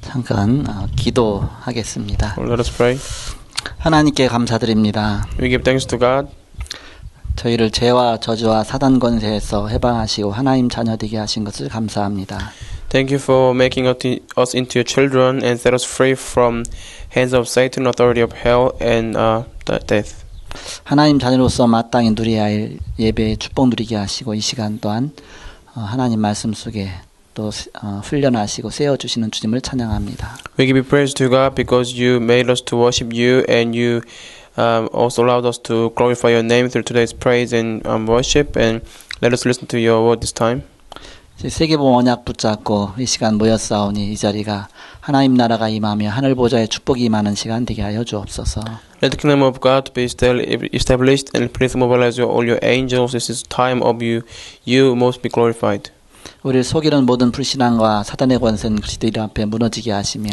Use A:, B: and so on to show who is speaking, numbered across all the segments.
A: 잠깐 기도하겠습니다.
B: Let us pray.
A: 하나님께 감사드립니다.
B: We give thanks to God.
A: 저희를 죄와 저주와 사단 권세에서 해방하시고 하나님 자녀 되게 하신 것을 감사합니다.
B: Thank you for making us into your children and set us free from hands of Satan, authority of hell, and death.
A: 하나님 자녀로서 마땅히 누려야 할 예배의 축복 누리게 하시고 이 시간 또한 하나님 말씀 속에 또 훈련하시고 세워주시는 주님을 찬양합니다.
B: We give praise to God because you made us to worship you and you also allowed us to glorify your name through today's praise and worship, and let us listen to your word this time.
A: 세계복음 언약 붙잡고 이 시간 모였사오니 이 자리가 하나님 나라가 임하며 하늘 보좌의 축복이 임하는 시간 되게 하여 주옵소서.
B: Let the kingdom of God be established and please mobilize all your angels. This is time of you most be glorified.
A: 우리를 속이는 모든 불신앙과 사단의 권세는 그리스도 앞에 무너지게 하시며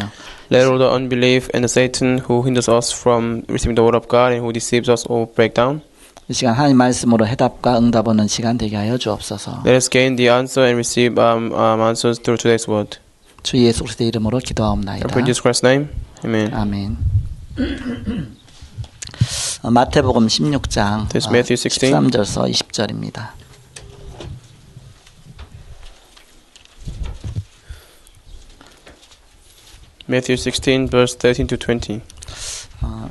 B: Let all the unbelief and the Satan who hinders us from receiving the word of God and who deceives us all break down.
A: 이 시간 하나님 말씀으로 해답과 응답 얻는 시간 되게 하여 주옵소서.
B: Let us gain the answer and receive answers through today's word.
A: 주 예수 그리스도의 이름으로 기도하옵나이다.
B: In Jesus Christ's name, Amen.
A: 아멘. 마태복음 16장 13절서 20절입니다.
B: Matthew 16, verse 13 to 20.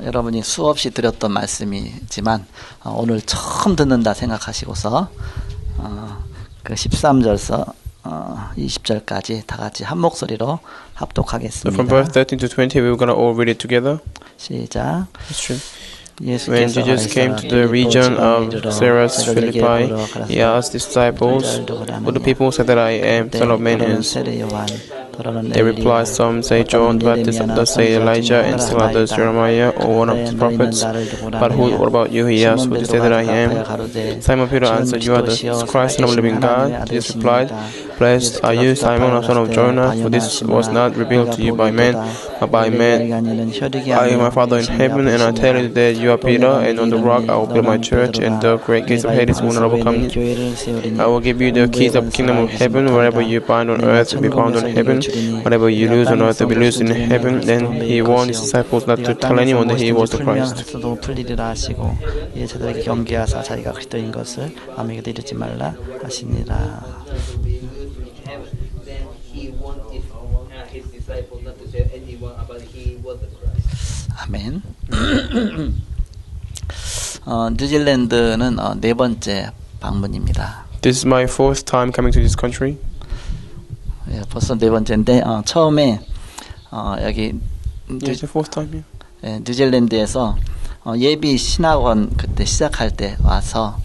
A: 여러분이 수없이 드렸던 말씀이지만 오늘 처음 듣는다 생각하시고서 그 13절서 20절까지 다 같이 한 목소리로 합독하겠습니다.
B: So from verse 13 to 20, we're going to all read it together.
A: 시작.
B: When Jesus came to the region of Cyrus Philippi, he asked his disciples, "What do people say that I am, Son of Man is?" They replied, "Some say John the Baptist, others say Elijah, and still others Jeremiah or one of the prophets. But what about you?" He asked, "Who do you say that I am?" Simon Peter answered, "You are the Christ, Son of the living God." Jesus replied, "Blessed are you, Simon, son of Jonah, for this was not revealed to you by men, but by men. I am my Father in heaven, and I tell you that you are Peter, and on the rock I will build my church, and the great gates of Hades will not overcome you. I will give you the keys of the kingdom of heaven. Whatever you bind on earth will be bound on heaven. Whatever you lose on earth will be loosed in heaven." Then he warned his disciples not to tell anyone that he was the Christ.
A: 풀리리라 하시고 제자들에게 경계하사 자기가 그리스도인 것을 아무에게도 이르지 말라 하시니라. 아멘. 뉴질랜드는 네 번째 방문입니다.
B: This is my fourth time coming to this country.
A: 예, 벌써 네 번째인데 처음에 여기
B: This is the fourth time.
A: 예, 뉴질랜드에서 예비 신학원 그때 시작할 때 와서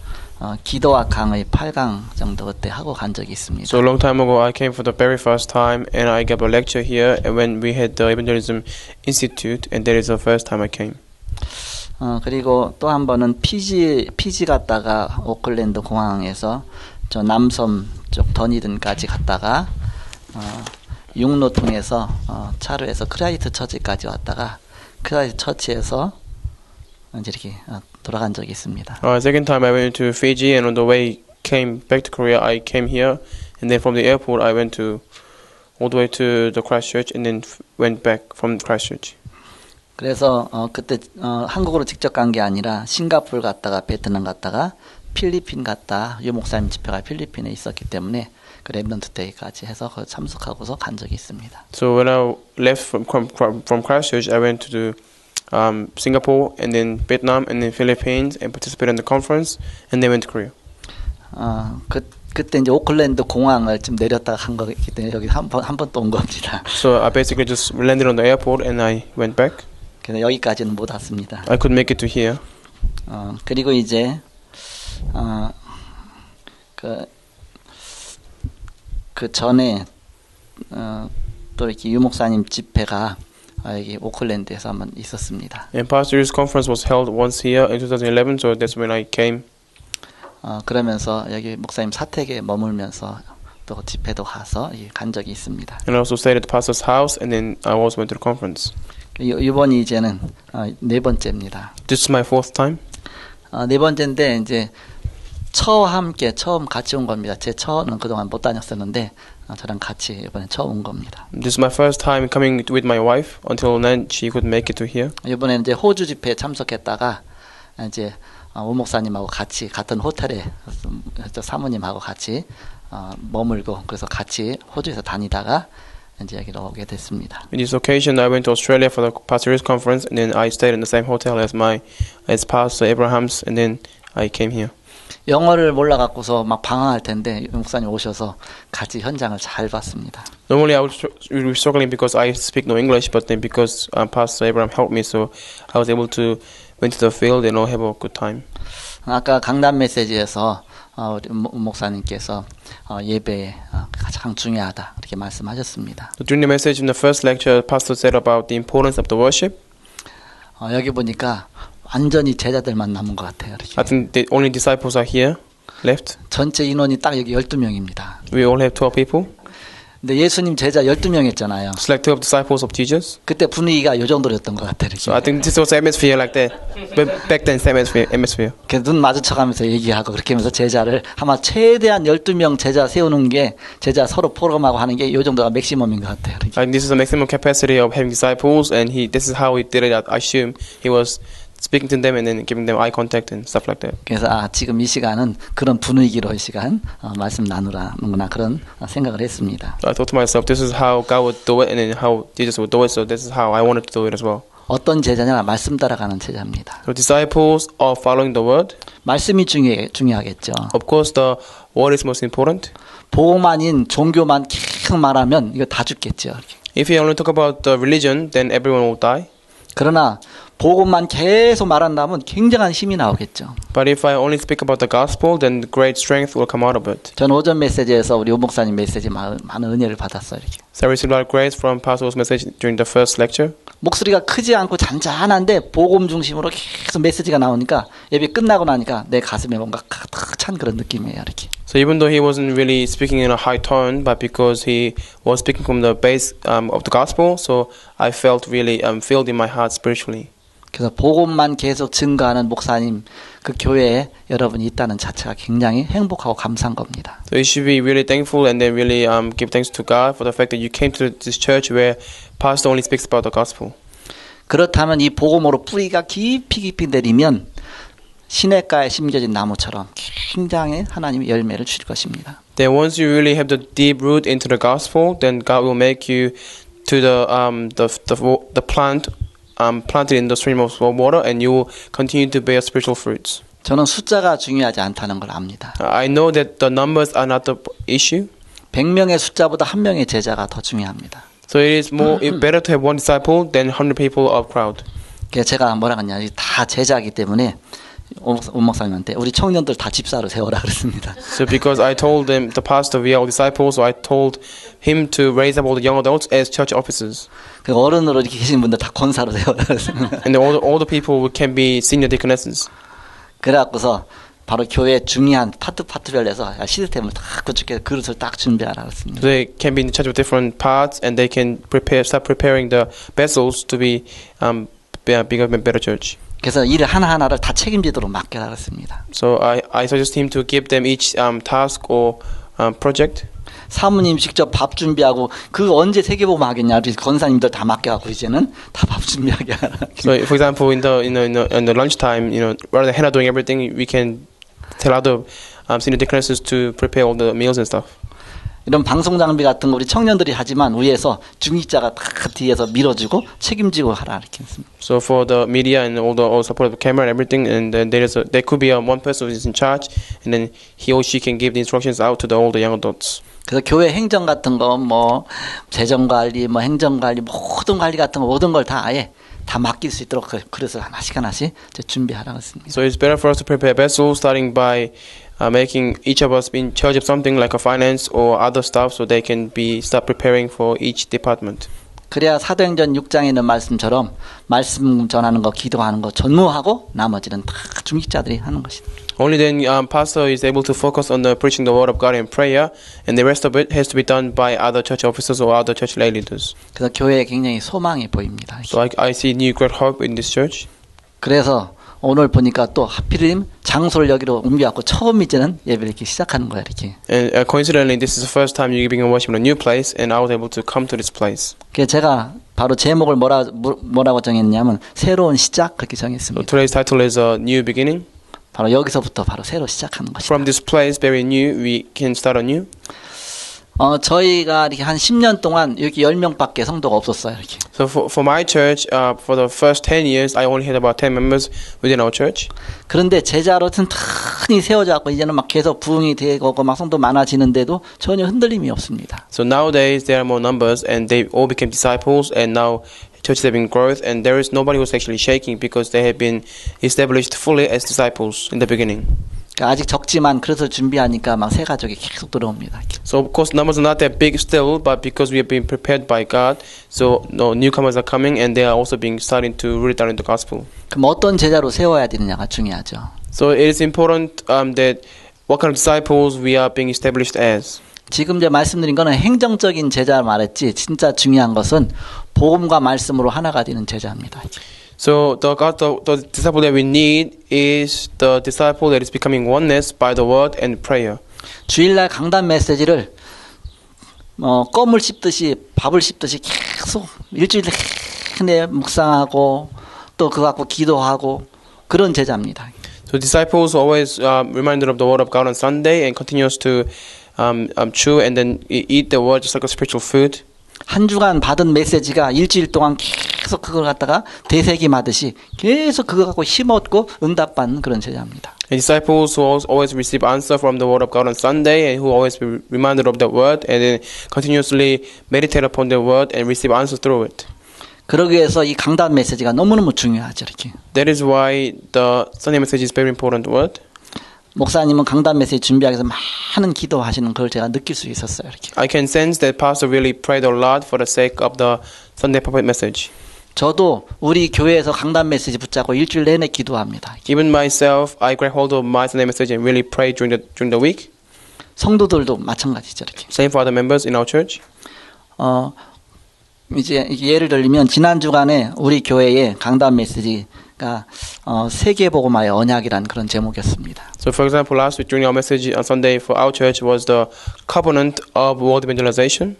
A: 기도와 강의 8강 정도 그때 하고 간 적이 있습니다.
B: So a long time ago, I came for the very first time, and I gave a lecture here. And when we had the Evangelism Institute, and that is the first time I came.
A: 그리고 또 한 번은 피지 갔다가 오클랜드 공항에서 저 남섬 쪽 더니든까지 갔다가 육로 통해서 차로 해서 크라이트 처치까지 왔다가 크라이트 처치에서 이제 이렇게 돌아간 적이 있습니다.
B: Second time I went to Fiji, and on the way came back to Korea, I came here, and then from the airport I went all the way to the Christchurch, and then went back from Christchurch.
A: 그래서 그때 한국으로 직접 간 게 아니라 싱가포르 갔다가 베트남 갔다가 필리핀 갔다 유 목사님 집회가 필리핀에 있었기 때문에 그 랩런트 데이까지 해서 참석하고서 간 적이 있습니다.
B: So when I left from Christchurch, I went to Singapore, and then Vietnam, and then Philippines, and participated in the conference, and then went to Korea.
A: 그때 이제 오클랜드 공항을 좀 내렸다가 간 거기 때문에 여기 한 번 또 온 겁니다.
B: So I basically just landed on the airport, and I went back.
A: 그래서 여기까지는 못 왔습니다.
B: I could make it to here.
A: 그리고 이제 그 전에 또 이렇게 유 목사님 집회가 여기 오클랜드에서 한번 있었습니다.
B: And Pastor's conference was held once here in 2011, so that's when I came.
A: 그러면서 여기 목사님 사택에 머물면서 또 집회도 가서 간 적이 있습니다.
B: And I also stayed at the pastor's house, and then I also went to the conference.
A: 이번이 이제는 네 번째입니다.
B: This is my fourth time.
A: 네 번째인데 이제 처음 같이 온 겁니다. 제 처는 그동안 못 다녔었는데 저랑 같이 이번에 처음 온 겁니다.
B: This is my first time coming with my wife. Until then, she could make it to here.
A: 이번에는 이제 호주 집회에 참석했다가 이제 오 목사님하고 같이 같은 호텔에 사모님하고 같이 머물고 그래서 같이 호주에서 다니다가 이제 여기로 오게 됐습니다.
B: In this occasion, I went to Australia for the pastors' conference, and then I stayed in the same hotel as Pastor Abrahams, and then I came here.
A: 영어를 몰라갖고서 막 방황할 텐데 목사님 오셔서 같이 현장을 잘 봤습니다.
B: Normally, I would be struggling because I speak no English, but then because Pastor Abraham helped me, so I was able to went to the field and have a good time.
A: 아까 강단 메시지에서 우리 목사님께서 예배에 가장 중요하다 이렇게 말씀하셨습니다.
B: During the message in the first lecture, Pastor said about the importance of the worship.
A: 여기 보니까 완전히 제자들만 남은 것 같아요. 이렇게.
B: I think the only disciples are here left.
A: 전체 인원이 딱 여기 12명입니다.
B: We all have 12 people.
A: 근데 예수님 제자 12명 했잖아요.
B: It's like 12 disciples of Jesus.
A: 그때 분위기가 요 정도였던 것 같아요.
B: So I think this was atmosphere like that. Back then, same atmosphere.
A: 눈 마주쳐가면서 얘기하고 그렇게 하면서 제자를 아마 최대한 12명 제자 세우는 게 제자 서로 포럼하고 하는 게 요 정도가 맥시멈인 것 같아요.
B: Like this is the maximum capacity of having disciples, and this is how he did it. I assume he was speaking to them and then giving them eye contact and stuff like that.
A: 그래서 지금 이 시간은 그런 분위기로 이 시간 말씀 나누라는구나 그런 생각을 했습니다.
B: I thought to myself, this is how God would do it, and then how Jesus would do it. So this is how I wanted to do it as well.
A: 어떤 제자냐 말씀 따라가는 제자입니다.
B: So disciples are following the word.
A: 말씀이 중요하겠죠.
B: Of course, the word is most important.
A: 복음만인 종교만 계속 말하면 이거 다 죽겠죠.
B: If you only talk about the religion, then everyone will die.
A: 그러나 복음만 계속 말한다면 굉장한 힘이 나오겠죠.
B: But if I only speak about the gospel, then great strength will come out of it.
A: 저는 오전 메시지에서 우리 오 목사님 메시지 많은 은혜를 받았어요. 이렇게.
B: So I received a lot of grace from Pastor's message during the first lecture.
A: 목소리가 크지 않고 잔잔한데 복음 중심으로 계속 메시지가 나오니까 예배 끝나고 나니까 내 가슴에 뭔가 가득 찬 그런 느낌이에요. 이렇게.
B: So even though he wasn't really speaking in a high tone, but because he was speaking from the base of the gospel, so I felt really filled in my heart spiritually.
A: 그래서 복음만 계속 증거하는 목사님 그 교회에 여러분이 있다는 자체가 굉장히 행복하고 감사한 겁니다.
B: So you should be really thankful and then really give thanks to God for the fact that you came to this church where pastor only speaks about the gospel.
A: 그렇다면 이 복음으로 뿌리가 깊이 내리면 시냇가에 심겨진 나무처럼 굉장히 하나님이 열매를 주실 것입니다.
B: Then once you really have the deep root into the gospel, then God will make you to the plant. Planted in the stream of water, and you will continue to bear spiritual fruits.
A: 저는 숫자가 중요하지 않다는 걸 압니다.
B: I know that the numbers are not the issue.
A: 100명의 숫자보다 한 명의 제자가 더 중요합니다.
B: So it is better to have one disciple than 100 people of crowd.
A: 그래서 제가 뭐라 하냐, 다 제자이기 때문에 오 목사님한테 우리 청년들 다 집사로 세워라 그랬습니다.
B: So because I told them, the pastor, we are all disciples, so I told him to raise up all the young adults as church officers.
A: 그 어른으로 이렇게 계신 분들 다 권사로 세워라 그랬습니다.
B: And all the people can be senior deaconesses.
A: 그래갖고서 바로 교회 중요한 파트별에서 시스템을 다 구축해서 그릇을 딱 준비하라 그랬습니다.
B: They can be in charge of different parts, and they can start preparing the vessels to be bigger and better church.
A: 그래서 일 하나하나를 다 책임지도록 맡겨라 그랬습니다.
B: So I suggest him to give them each task or project.
A: 사모님 직접 밥 준비하고 그 언제 세계복음 하겠냐? 우리 권사님들 다 맡겨갖고 이제는 다 밥 준비하게 하라.
B: So for example, in the lunchtime, rather than Hannah doing everything, we can tell other senior deaconesses to prepare all the meals and stuff.
A: 이런 방송 장비 같은 거 우리 청년들이 하지만 위에서 중직자가 다 뒤에서 밀어주고 책임지고 하라 이렇게 했습니다.
B: So for the media and all support of the camera and everything, and then there could be one person who is in charge, and then he or she can give the instructions out to all the young adults.
A: 그래서 교회 행정 같은 거, 뭐 재정 관리, 뭐 행정 관리, 모든 관리 같은 거 모든 걸 다 아예 다 맡길 수 있도록 그래서 하나씩 준비하라고 했습니다.
B: So it's better for us to prepare vessels, starting by making each of us be in charge of something like a finance or other stuff, so they can start preparing for each department.
A: 그래야 사도행전 6장에 있는 말씀처럼 말씀 전하는 거, 기도하는 거 전무하고 나머지는 다 중직자들이 하는 것이다.
B: Only then pastor is able to focus on the preaching the word of God and prayer, and the rest of it has to be done by other church officers or other church lay leaders.
A: 그래서 교회에 굉장히 소망이 보입니다.
B: So I see new great hope in this church.
A: 그래서 오늘 보니까 또 하필이면 장소를 여기로 옮겨갖고 처음 이제는 예배를 이렇게 시작하는 거야 이렇게.
B: And coincidentally, this is the first time you're being worship in a new place, and I was able to come to this place.
A: 그래서 제가 바로 제목을 뭐라고 정했냐면 새로운 시작 그렇게
B: So
A: 정했습니다.
B: today's title is a new beginning.
A: 바로 여기서부터 바로 새로 시작하는 것이다.
B: From this place, very new, we can start anew.
A: 저희가 이렇게 한 10년 동안 이렇게 10명밖에 성도가 없었어요 이렇게.
B: So for my church, for the first 10 years, I only had about 10 members within our church.
A: 그런데 제자로 튼튼히 세워져갖고 이제는 막 계속 부흥이 되고 막 성도 많아지는데도 전혀 흔들림이 없습니다.
B: So nowadays there are more numbers, and they all became disciples, and now churches have been growth, and there is nobody who's actually shaking because they have been established fully as disciples in the beginning.
A: 아직 적지만 그래서 준비하니까 막 새 가족이 계속 들어옵니다.
B: So of course numbers are not that big still, but because we have been prepared by God, so no newcomers are coming, and they are also being starting to read down in the gospel.
A: 그럼 어떤 제자로 세워야 되느냐가 중요하죠.
B: So it is important that what kind of disciples we are being established as.
A: 지금 이제 말씀드린 거는 행정적인 제자 말했지 진짜 중요한 것은 복음과 말씀으로 하나가 되는 제자입니다.
B: So the disciple that we need is the disciple that is becoming oneness by the word and prayer.
A: 주일날 강단 메시지를 껌을 씹듯이 밥을 씹듯이 계속 일주일 내내 묵상하고 또 그거 갖고 기도하고 그런 제자입니다.
B: So disciples always reminded of the word of God on Sunday and continues to chew and then eat the word just like a spiritual food.
A: 한 주간 받은 메시지가 일주일 동안 계속 그걸 갖다가 되새김하듯이 계속 그거 갖고 힘없고 응답받는 그런 제자입니다.
B: And disciples who always receive answer from the word of God on Sunday and who always be reminded of that word and then continuously meditate upon the word and receive answers through it.
A: 그러기 위해서 이 강단 메시지가 너무너무 중요하죠. 이렇게.
B: That is why the Sunday message is very important word.
A: 목사님은 강단 메시지 준비하기 위해서 많은 기도하시는 걸 제가 느낄 수 있었어요. 이렇게.
B: I can sense that pastor really prayed a lot for the sake of the Sunday pulpit message.
A: 저도 우리 교회에서 강단 메시지 붙잡고 일주일 내내 기도합니다.
B: Even myself, I grab hold of my Sunday message and really pray during the week.
A: 성도들도 마찬가지죠. 이렇게.
B: Same for other members in our church.
A: 이제 예를 들면 지난 주간에 우리 교회의 강단 메시지가 세계복음화의 언약이라는 그런 제목이었습니다.
B: So for example, last week during our message on Sunday for our church was the covenant of world evangelization.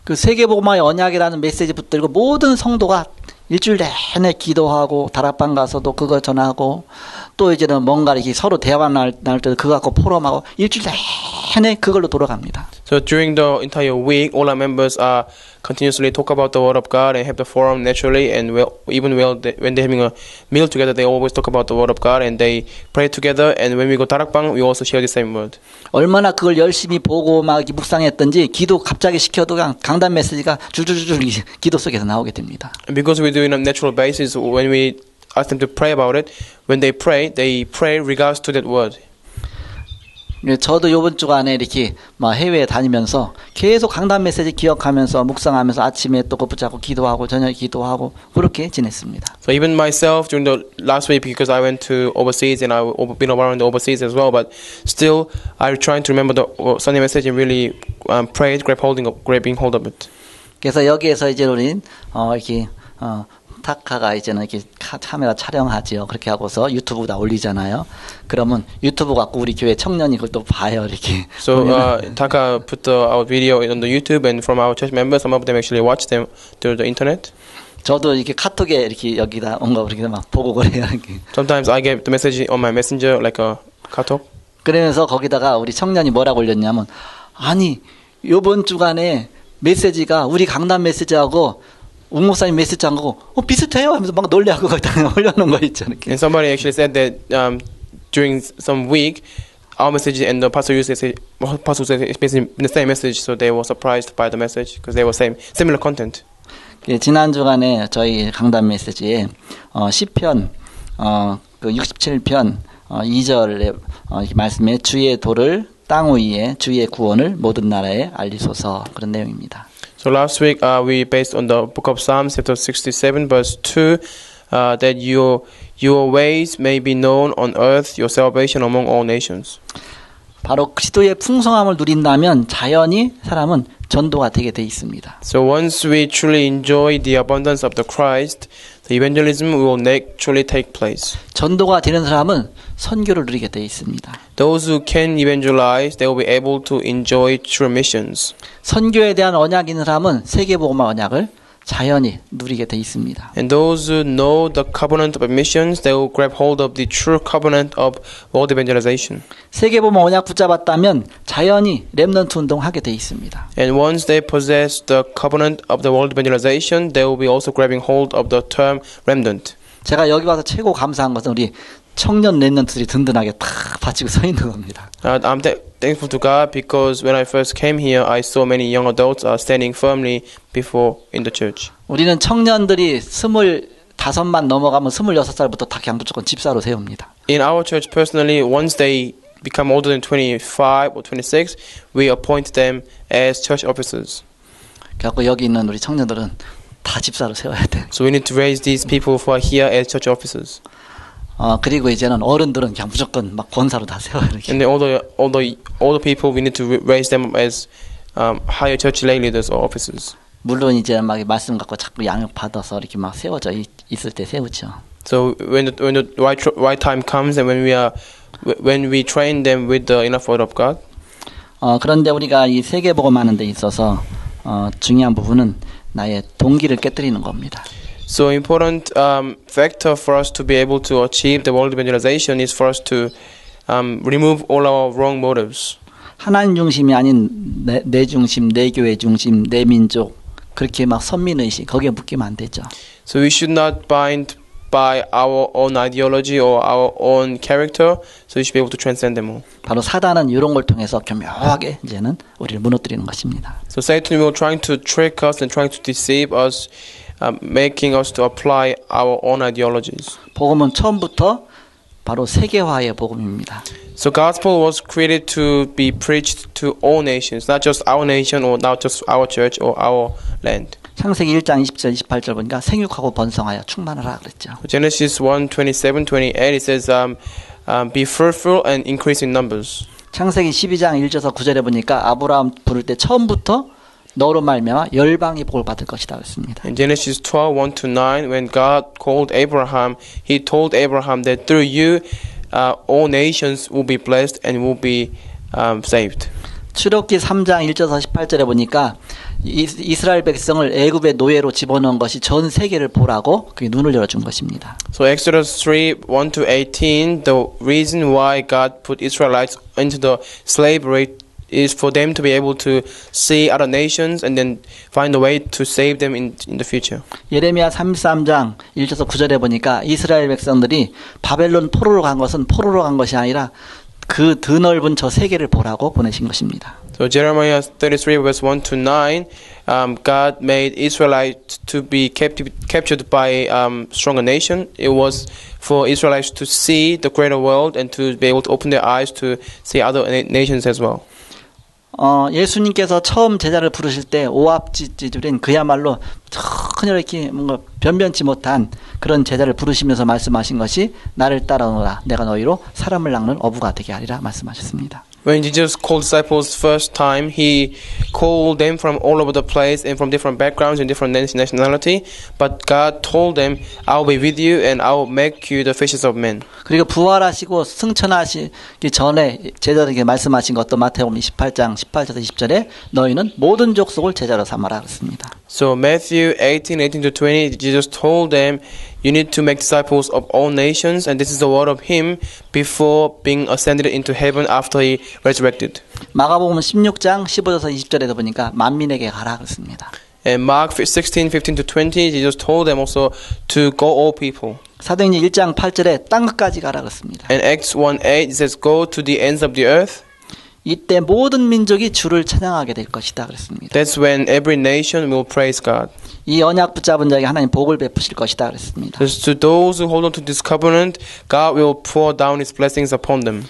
A: 그 세계복음화의 언약이라는 메시지 붙들고 모든 성도가 일주일 내내 기도하고 다락방 가서도 그거 전하고 또 이제는 뭔가 이렇게 서로 대화 날 때도 그거 갖고 포럼하고 일주일 내내 그걸로 돌아갑니다.
B: So during the entire week, all our members are continuously talk about the word of God and have the forum naturally, and when they're having a meal together, they always talk about the word of God and they pray together. And when we go darakbang, we also share the same word.
A: 얼마나 그걸 열심히 보고 막 묵상했던지 기도 갑자기 시켜도 그냥 강단 메시지가 줄줄줄 기도 속에서 나오게 됩니다.
B: And because we do it on a natural basis, when we ask them to pray about it, when they pray regards to that word.
A: 저도 이번 주간에 이렇게 해외에 다니면서 계속 강단 메시지 기억하면서 묵상하면서 아침에 또 그거 붙잡고 기도하고 저녁에 기도하고 그렇게 지냈습니다.
B: So even myself during the last week, because I went to overseas and I've been around the overseas as well, but still I'm trying to remember the Sunday message and really prayed, grabbing hold of it.
A: 그래서 여기에서 이제 우린 이렇게 타카가 이제는 이렇게 카메라 촬영하지요. 그렇게 하고서 유튜브에다 올리잖아요. 그러면 유튜브 갖고 우리 교회 청년이 그걸 또 봐요. 이렇게.
B: So Taka put our video on the YouTube, and from our church members, some of them actually watch them through the internet.
A: 저도 이렇게 카톡에 이렇게 여기다 온 거 이렇게 막 보고 그래요.
B: Sometimes I get the message on my messenger like a 카톡.
A: 그러면서 거기다가 우리 청년이 뭐라고 올렸냐면 아니 이번 주간에 메시지가 우리 강단 메시지하고 웅 목사님 메시지 한 거고 비슷해요 하면서 막 놀래하고 거기다 올려놓은 거 있죠. 이렇게.
B: And somebody actually said that during some week our message and the pastor used basically the same message, so they were surprised by the message because they were similar content.
A: 지난 주간에 저희 강단 메시지에 시편 그 67편 2절의 말씀에 주의 도를 땅 위에 주의 구원을 모든 나라에 알리소서 그런 내용입니다.
B: So last week we based on the book of Psalms chapter 67 verse 2 that your ways may be known on earth, your salvation among all nations.
A: 바로 그리스도의 풍성함을 누린다면 자연히 사람은 전도가 되게 돼 있습니다.
B: So once we truly enjoy the abundance of the Christ, the evangelism will naturally take place.
A: 전도가 되는 사람은 선교를 누리게 돼 있습니다.
B: Those who can evangelize, they will be able to enjoy true missions.
A: 선교에 대한 언약이 있는 사람은 세계복음화 언약을 자연히 누리게 돼 있습니다.
B: And those who know the covenant of missions, they will grab hold of the true covenant of world evangelization.
A: 세계복음화 언약 붙잡았다면 자연히 렘넌트 운동하게 돼 있습니다.
B: And once they possess the covenant of the world evangelization, they will be also grabbing hold of the term remnant.
A: 제가 여기 와서 최고 감사한 것은 우리 청년 렘넌트들이 든든하게 탁 받치고 서 있는 겁니다.
B: I'm thankful to God because when I first came here, I saw many young adults are standing firmly before in the church.
A: 우리는 청년들이 25만 넘어가면 26살부터 다 그냥 무조건 집사로 세웁니다.
B: In our church, personally, once they become older than 25 or 26, we appoint them as church officers.
A: 그래서 여기 있는 우리 청년들은 다 집사로 세워야 돼.
B: So we need to raise these people who are here as church officers.
A: 그리고 이제는 어른들은 그냥 무조건 막 권사로 다 세워야 돼.
B: And then all the people, we need to raise them as higher church lay leaders or officers.
A: 물론 이제 막 말씀 갖고 자꾸 양육 받아서 이렇게 막 세워져 있을 때 세우죠.
B: So when the right time comes and when we train them with the enough word of God.
A: 그런데 우리가 이 세계복음하는 데 있어서 중요한 부분은 나의 동기를 깨뜨리는 겁니다.
B: So important factor for us to be able to achieve the world evangelization is for us to remove all our wrong motives.
A: 하나님 중심이 아닌 내 중심, 내 교회 중심, 내 민족 그렇게 막 선민의식 거기에 묶이면 안 되죠.
B: So we should not bind by our own ideology or our own character. So we should be able to transcend them all.
A: 바로 사단은 이런 걸 통해서 교묘하게 이제는 우리를 무너뜨리는 것입니다.
B: So Satan will trying to trick us and trying to deceive us. Making us to apply our own ideologies.
A: 복음은 처음부터 바로 세계화의 복음입니다.
B: So gospel was created to be preached to all nations, not just our nation or not just our church or our land.
A: 창세기 1장 20절 28절 보니까 생육하고 번성하여 충만하라 그랬죠.
B: Genesis 1:27, 28 it says be fruitful and increase in numbers.
A: 창세기 12장 1절에서 9절에 보니까 아브라함 부를 때 처음부터 너로 말미암아 열방이 복을 받을 것이다 그랬습니다.
B: In Genesis 12:1-9, when God called Abraham, He told Abraham that through you, all nations will be blessed and will be saved.
A: 출애굽기 3장 1절에서 18절에 보니까 이스라엘 백성을 애굽의 노예로 집어넣은 것이 전 세계를 보라고 그게 눈을 열어준 것입니다.
B: So Exodus 3:1-18, the reason why God put Israelites into the slavery is for them to be able to see other nations and then find a way to save them in the future.
A: 예레미야 33장 1절에서 9절에 보니까 이스라엘 백성들이 바벨론 포로로 간 것은 포로로 간 것이 아니라 그 드넓은 저 세계를 보라고 보내신 것입니다.
B: So Jeremiah 33 verse 1-9, God made Israelites to be captured by stronger nation. It was for Israelites to see the greater world and to be able to open their eyes to see other nations as well.
A: 예수님께서 처음 제자를 부르실 때 오합지졸인 그야말로 전혀 이렇게 뭔가 변변치 못한 그런 제자를 부르시면서 말씀하신 것이 나를 따라오라 내가 너희로 사람을 낚는 어부가 되게 하리라 말씀하셨습니다.
B: When Jesus called disciples first time, He called them from all over the place and from different backgrounds and different nationality. But God told them, I will be with you and I will make you the fishes of men.
A: 그리고 부활하시고 승천하시기 전에 제자들에게 말씀하신 것도 마태복음 28장 18절에서 20절에 너희는 모든 족속을 제자로 삼아라 그랬습니다.
B: So Matthew 18:18-20, Jesus told them, you need to make disciples of all nations, and this is the word of Him before being ascended into heaven after He resurrected.
A: 마가복음 16장 15절에서 20절에도 보니까 만민에게 가라 그랬습니다.
B: And Mark 16:15-20, Jesus told them also to go all people.
A: 사도행전 1장 8절에 땅끝까지 가라 그랬습니다.
B: And Acts 1:8 it says go to the ends of the earth.
A: 이때 모든 민족이 주를 찬양하게 될 것이다 그랬습니다.
B: That's when every nation will praise God.
A: 이 언약 붙잡은 자에게 하나님 복을 베푸실 것이다 그랬습니다.
B: To those who hold on to this covenant, God will pour down His blessings upon them.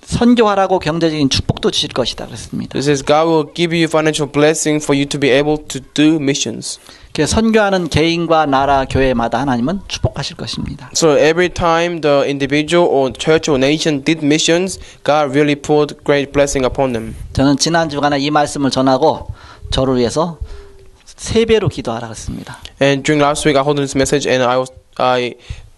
A: 선교하라고 경제적인 축복도 주실 것이다 그랬습니다.
B: It says God will give you financial blessing for you to be able to do missions.
A: 선교하는 개인과 나라, 교회마다 하나님은 축복하실 것입니다.
B: So every time the individual or church or nation did missions, God really poured great blessing upon them.
A: 저는 지난 주간에 이 말씀을 전하고 저를 위해서 3배로 기도하라 했습니다.
B: And during last week, I heard this message, and I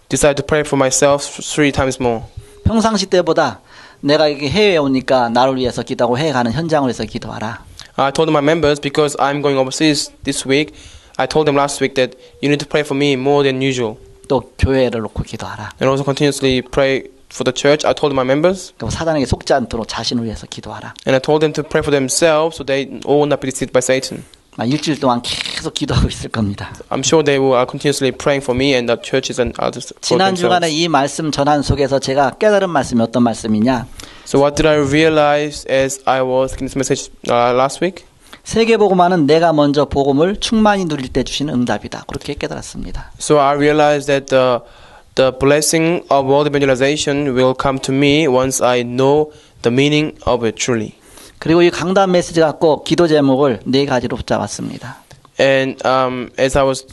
B: decided to pray for myself 3 times more.
A: 평상시 때보다 내가 이게 해외에 오니까 나를 위해서 기도하고 해외 가는 현장을 위해서 기도하라.
B: I told my members, because I'm going overseas this week, I told them last week that you need to pray for me more than usual.
A: 또 교회를 놓고 기도하라.
B: And also continuously pray for the church. I told my members.
A: 그리고 사단에게 속지 않도록 자신을 위해서 기도하라.
B: And I told them to pray for themselves so they all will not be deceived by Satan.
A: 일주일 동안 계속 기도하고 있을 겁니다.
B: I'm sure they will are continuously praying for me and the churches and others.
A: 지난 주간에 이 말씀 전한 속에서 제가 깨달은 말씀이 어떤 말씀이냐?
B: So what did I realize as I was giving this message last week?
A: 세계복음화는 내가 먼저 복음을 충만히 누릴 때 주시는 응답이다. 그렇게 깨달았습니다.
B: So I realized that the blessing of world evangelization will come to me once I know the meaning of it truly.
A: 그리고 이 강단 메시지 갖고 기도 제목을 4가지로 붙잡았습니다.
B: And as I was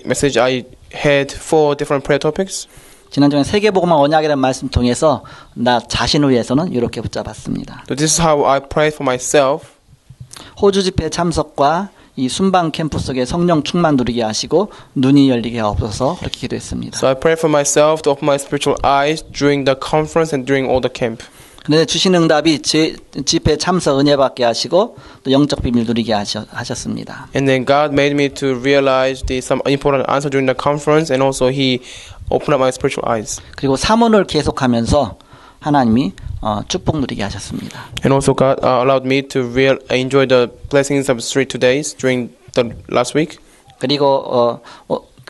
B: message, I had 4 different prayer topics.
A: 지난주에 세계복음화 언약이라는 말씀 통해서 나 자신을 위해서는 이렇게 붙잡았습니다.
B: So this is how I prayed for myself.
A: 호주 집회 참석과 이 순방 캠프 속에 성령 충만 누리게 하시고 눈이 열리게 하옵소서 그렇게 기도했습니다.
B: So I prayed for myself to open my spiritual eyes during the conference and during all the camp.
A: 그런데 주신 응답이 집회 참석 은혜 받게 하시고 또 영적 비밀 누리게 하셨습니다.
B: And then God made me to realize some important answer during the conference, and also He opened up my spiritual eyes.
A: 그리고 사문을 계속하면서 하나님이 축복 누리게 하셨습니다.
B: And also God allowed me to enjoy the blessings of 3 days during the last week.
A: 그리고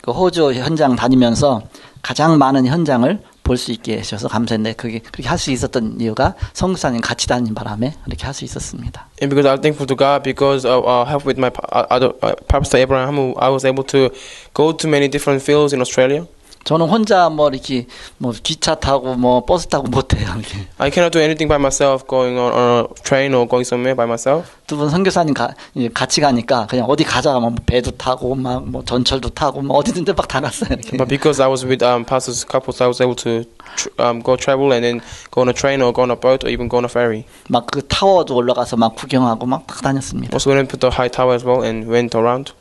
A: 호주 현장 다니면서 가장 많은 현장을 볼 수 있게 해주셔서 감사했는데 그렇게 할 수 있었던 이유가 성교사님 같이 다니는 바람에 그렇게 할 수 있었습니다.
B: And because I'm thankful to God because of help with my other Pastor Abraham, I was able to go to many different fields in Australia.
A: 저는 혼자 이렇게 기차 타고 버스 타고 못 해요.
B: I cannot do anything by myself, going on a train or going somewhere by myself.
A: 두 분 선교사님 같이 가니까 그냥 어디 가자 배도 타고 전철도 타고 어디든지 막 다 갔어요. 이렇게.
B: But because I was with pastors couples, I was able to go travel and then go on a train or go on a boat or even go on a ferry.
A: 막 그 타워도 올라가서 막 구경하고 막 다녔습니다.
B: Also went to the high tower as well and went around.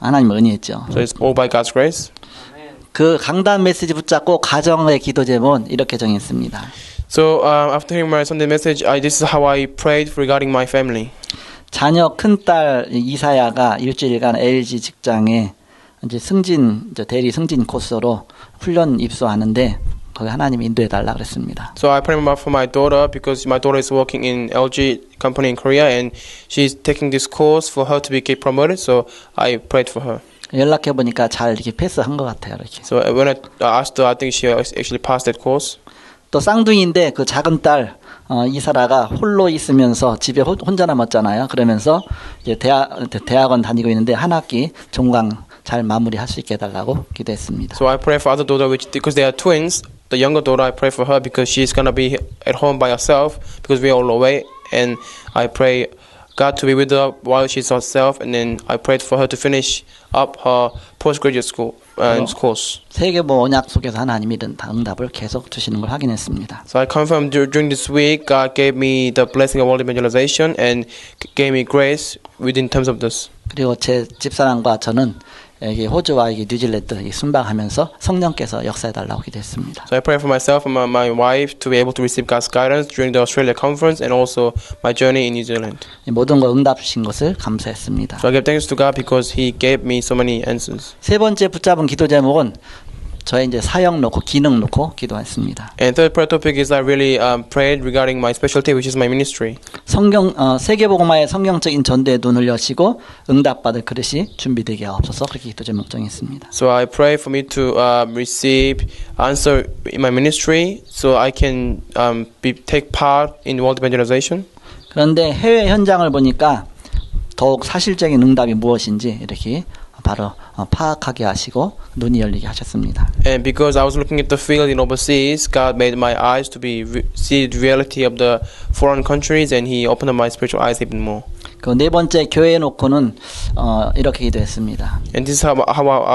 A: 하나님 은혜였죠.
B: So it's all by God's grace.
A: 그 강단 메시지 붙잡고 가정의 기도 제목은 이렇게 정했습니다.
B: So after hearing my Sunday message, this is how I prayed regarding my family.
A: 자녀 큰딸 이사야가 일주일간 LG 직장에 이제 대리 승진 코스로 훈련 입소하는데 거기 하나님이 인도해 달라 그랬습니다.
B: So I prayed for my daughter because my daughter is working in LG company in Korea and she's taking this course for her to get promoted. So I prayed for her.
A: 연락해 보니까 잘 이렇게 패스한 것 같아요. 이렇게.
B: So when I asked her, I think she actually passed that course.
A: 또 쌍둥이인데 그 작은 딸 이사라가 홀로 있으면서 집에 혼자 남았잖아요. 그러면서 이제 대학원 다니고 있는데 한 학기 종강 잘 마무리할 수 있게 해달라고 기도했습니다.
B: So I pray for other daughter, because they are twins. The younger daughter, I pray for her because she's gonna be at home by herself because we are all away, and I pray God to be with her while she's herself, and then I prayed for her to finish up her postgraduate school course.
A: 세계보 언약 속에서 하나님이 이런 응답을 계속 주시는 걸 확인했습니다.
B: So I confirmed during this week, God gave me the blessing of world evangelization and gave me grace within terms of this.
A: 그리고 제 집사람과 저는 여기 호주와 여기 뉴질랜드 순방하면서 성령께서 역사해달라고 기도했습니다.
B: So I pray for myself and my wife to be able to receive God's guidance during the Australia conference and also my journey in New Zealand.
A: 모든 걸 응답 주신 것을 감사했습니다.
B: So I give thanks to God because He gave me so many answers.
A: 세 번째 붙잡은 기도 제목은 저의 이제 사역 놓고 기능 놓고 기도했습니다.
B: And third prayer topic is I really prayed regarding my specialty, which is my ministry.
A: 세계복음화의 성경적인 전도에 눈을 여시고 응답받을 그릇이 준비되게 하옵소서 그렇게 기도 제목 정했습니다.
B: So I pray for me to receive answer in my ministry, so I can take part in world evangelization.
A: 그런데 해외 현장을 보니까 더욱 사실적인 응답이 무엇인지 이렇게 바로 파악하게 하시고 눈이 열리게 하셨습니다.
B: And because I was looking at the field in overseas, God made my eyes to see the reality of the foreign countries, and He opened up my spiritual eyes even more.
A: 그 네 번째 교회에 놓고는 이렇게 기도했습니다.
B: And this is how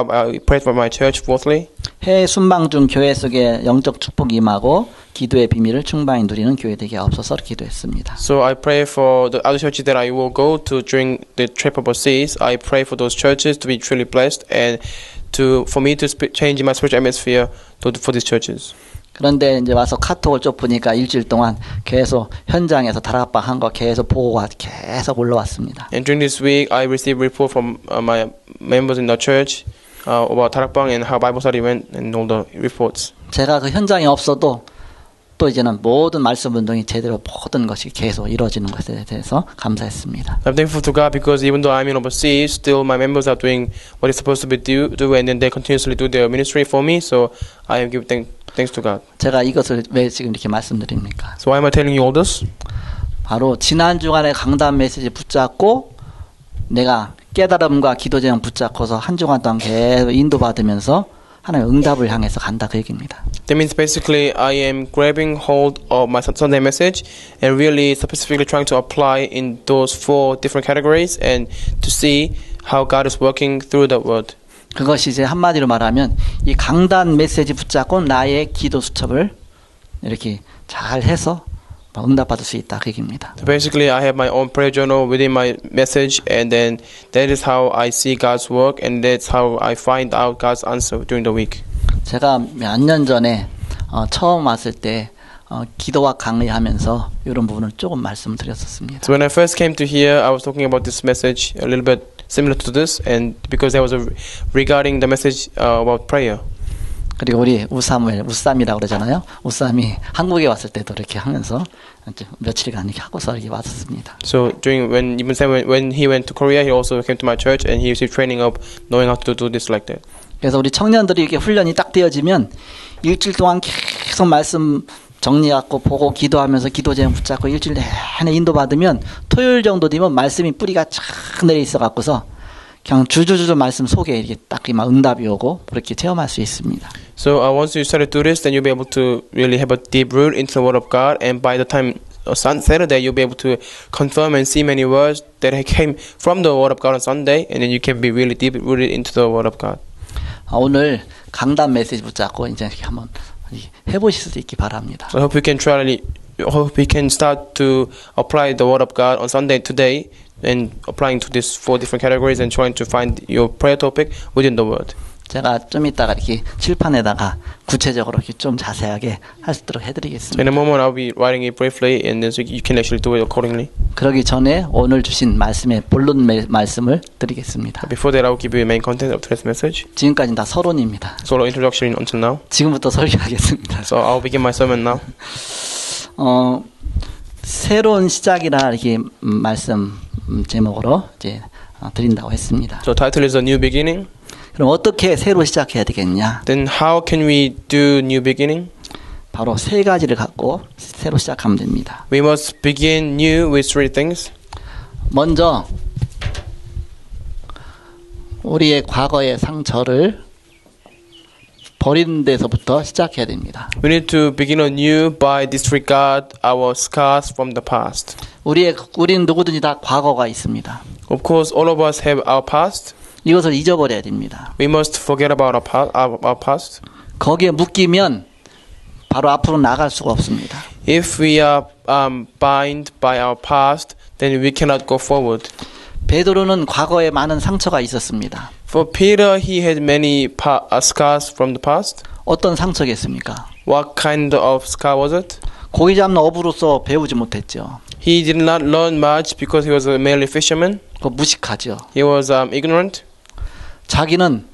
B: I prayed for my church. Fourthly,
A: 해외 순방 중 교회 속에 영적 축복이 임하고 기도의 비밀을 충만히 누리는 교회 되게 없어서 기도했습니다.
B: so I pray for the other churches that I will go to during the trip overseas. I pray for those churches to be truly blessed and for me to change my spiritual atmosphere for these churches.
A: 그런데 이제 와서 카톡을 쭉 보니까 일주일 동안 계속 현장에서 다락방 한 거 계속 보고가 계속 올라왔습니다.
B: And during this week, I received report from my members in the church about 다락방 and how Bible study went and all the reports.
A: 제가 그 현장에 없어도 또 이제는 모든 말씀 운동이 제대로 모든 것이 계속 이루어지는 것에 대해서 감사했습니다.
B: I'm thankful to God because even though I'm in overseas, still my members are doing what is supposed to be do and then they continuously do their ministry for me. So I give thanks to God.
A: 제가 이것을 왜 지금 이렇게 말씀드립니까?
B: So why am I telling you all this?
A: 바로 지난 주간의 강단 메시지 붙잡고 내가 깨달음과 기도 제형 붙잡고서 한 주간 동안 계속 인도받으면서 하나님의 응답을 향해서 간다 그 얘기입니다.
B: That means basically I am grabbing hold of my Sunday message and really specifically trying to apply in those 4 different categories and to see how God is working through the word.
A: 그것이 이제 한마디로 말하면 이 강단 메시지 붙잡고 나의 기도 수첩을 이렇게 잘 해서 응답받을 수 있다 그 얘기입니다.
B: So basically I have my own prayer journal within my message and then that is how I see God's work and that's how I find out God's answer during the week.
A: 제가 몇 년 전에 처음 왔을 때 기도와 강의하면서 이런 부분을 조금 말씀드렸었습니다.
B: So when I first came to here, I was talking about this message a little bit similar to this, and because there was regarding the message about prayer.
A: 그리고 우리 우쌈이라고 그러잖아요. 우쌈이 한국에 왔을 때도 이렇게 하면서 며칠간 이렇게 하고서 이렇게 왔었습니다.
B: So during when he went to Korea, he also came to my church and he received training of knowing how to do this like that.
A: 그래서 우리 청년들이 이렇게 훈련이 딱 되어지면 일주일 동안 계속 말씀 정리하고 보고 기도하면서 기도 제형 붙잡고 일주일 내내 인도받으면 토요일 정도 되면 말씀이 뿌리가 쫙 내려 있어 갖고서 그냥 줄줄줄 말씀 속에 이렇게 딱 막 응답이 오고 그렇게 체험할 수 있습니다.
B: So once you start to do this, then you'll be able to really have a deep root into the Word of God, and by the time Saturday, you'll be able to confirm and see many words that came from the Word of God on Sunday, and then you can be really deep rooted into the Word of God.
A: 오늘 강단 메시지 붙잡고 이제 이렇게 한번 해보실 수 있기 바랍니다.
B: So I hope we can start to apply the Word of God on Sunday today, and applying to these 4 different categories and trying to find your prayer topic within the Word.
A: 제가 좀 이따가 이렇게 칠판에다가 구체적으로 이렇게 좀 자세하게 할 수 있도록 해드리겠습니다.
B: In a moment, I'll be writing it briefly, and then so you can actually do it accordingly.
A: 그러기 전에 오늘 주신 말씀의 본론 말씀을 드리겠습니다.
B: Before that, I will give you the main content of today's message.
A: 지금까지는 다 서론입니다.
B: Solo introduction until now.
A: 지금부터 설교하겠습니다.
B: So I'll begin my sermon now.
A: 새로운 시작이라 이렇게 말씀 제목으로 이제 드린다고 했습니다.
B: So title is A New Beginning.
A: 그럼 어떻게 새로 시작해야 되겠냐?
B: Then how can we do new beginning?
A: 바로 3가지를 갖고 새로 시작하면 됩니다.
B: We must begin new with 3 things.
A: 먼저 우리의 과거의 상처를 버리는 데서부터 시작해야 됩니다.
B: We need to begin anew by disregard our scars from the past.
A: 우리는 누구든지 다 과거가 있습니다.
B: Of course, all of us have our past.
A: 이것을 잊어버려야 됩니다.
B: We must forget about our past.
A: 거기에 묶이면 바로 앞으로 나갈 수가 없습니다.
B: If we are bound by our past, then we cannot go forward.
A: 베드로는 과거에 많은 상처가 있었습니다.
B: For Peter, he had many scars from the past.
A: 어떤 상처겠습니까?
B: What kind of scar was it?
A: 고기 잡는 어부로서 배우지 못했죠.
B: He did not learn much because he was merely fisherman.
A: 무식하죠.
B: He was ignorant.
A: 자기는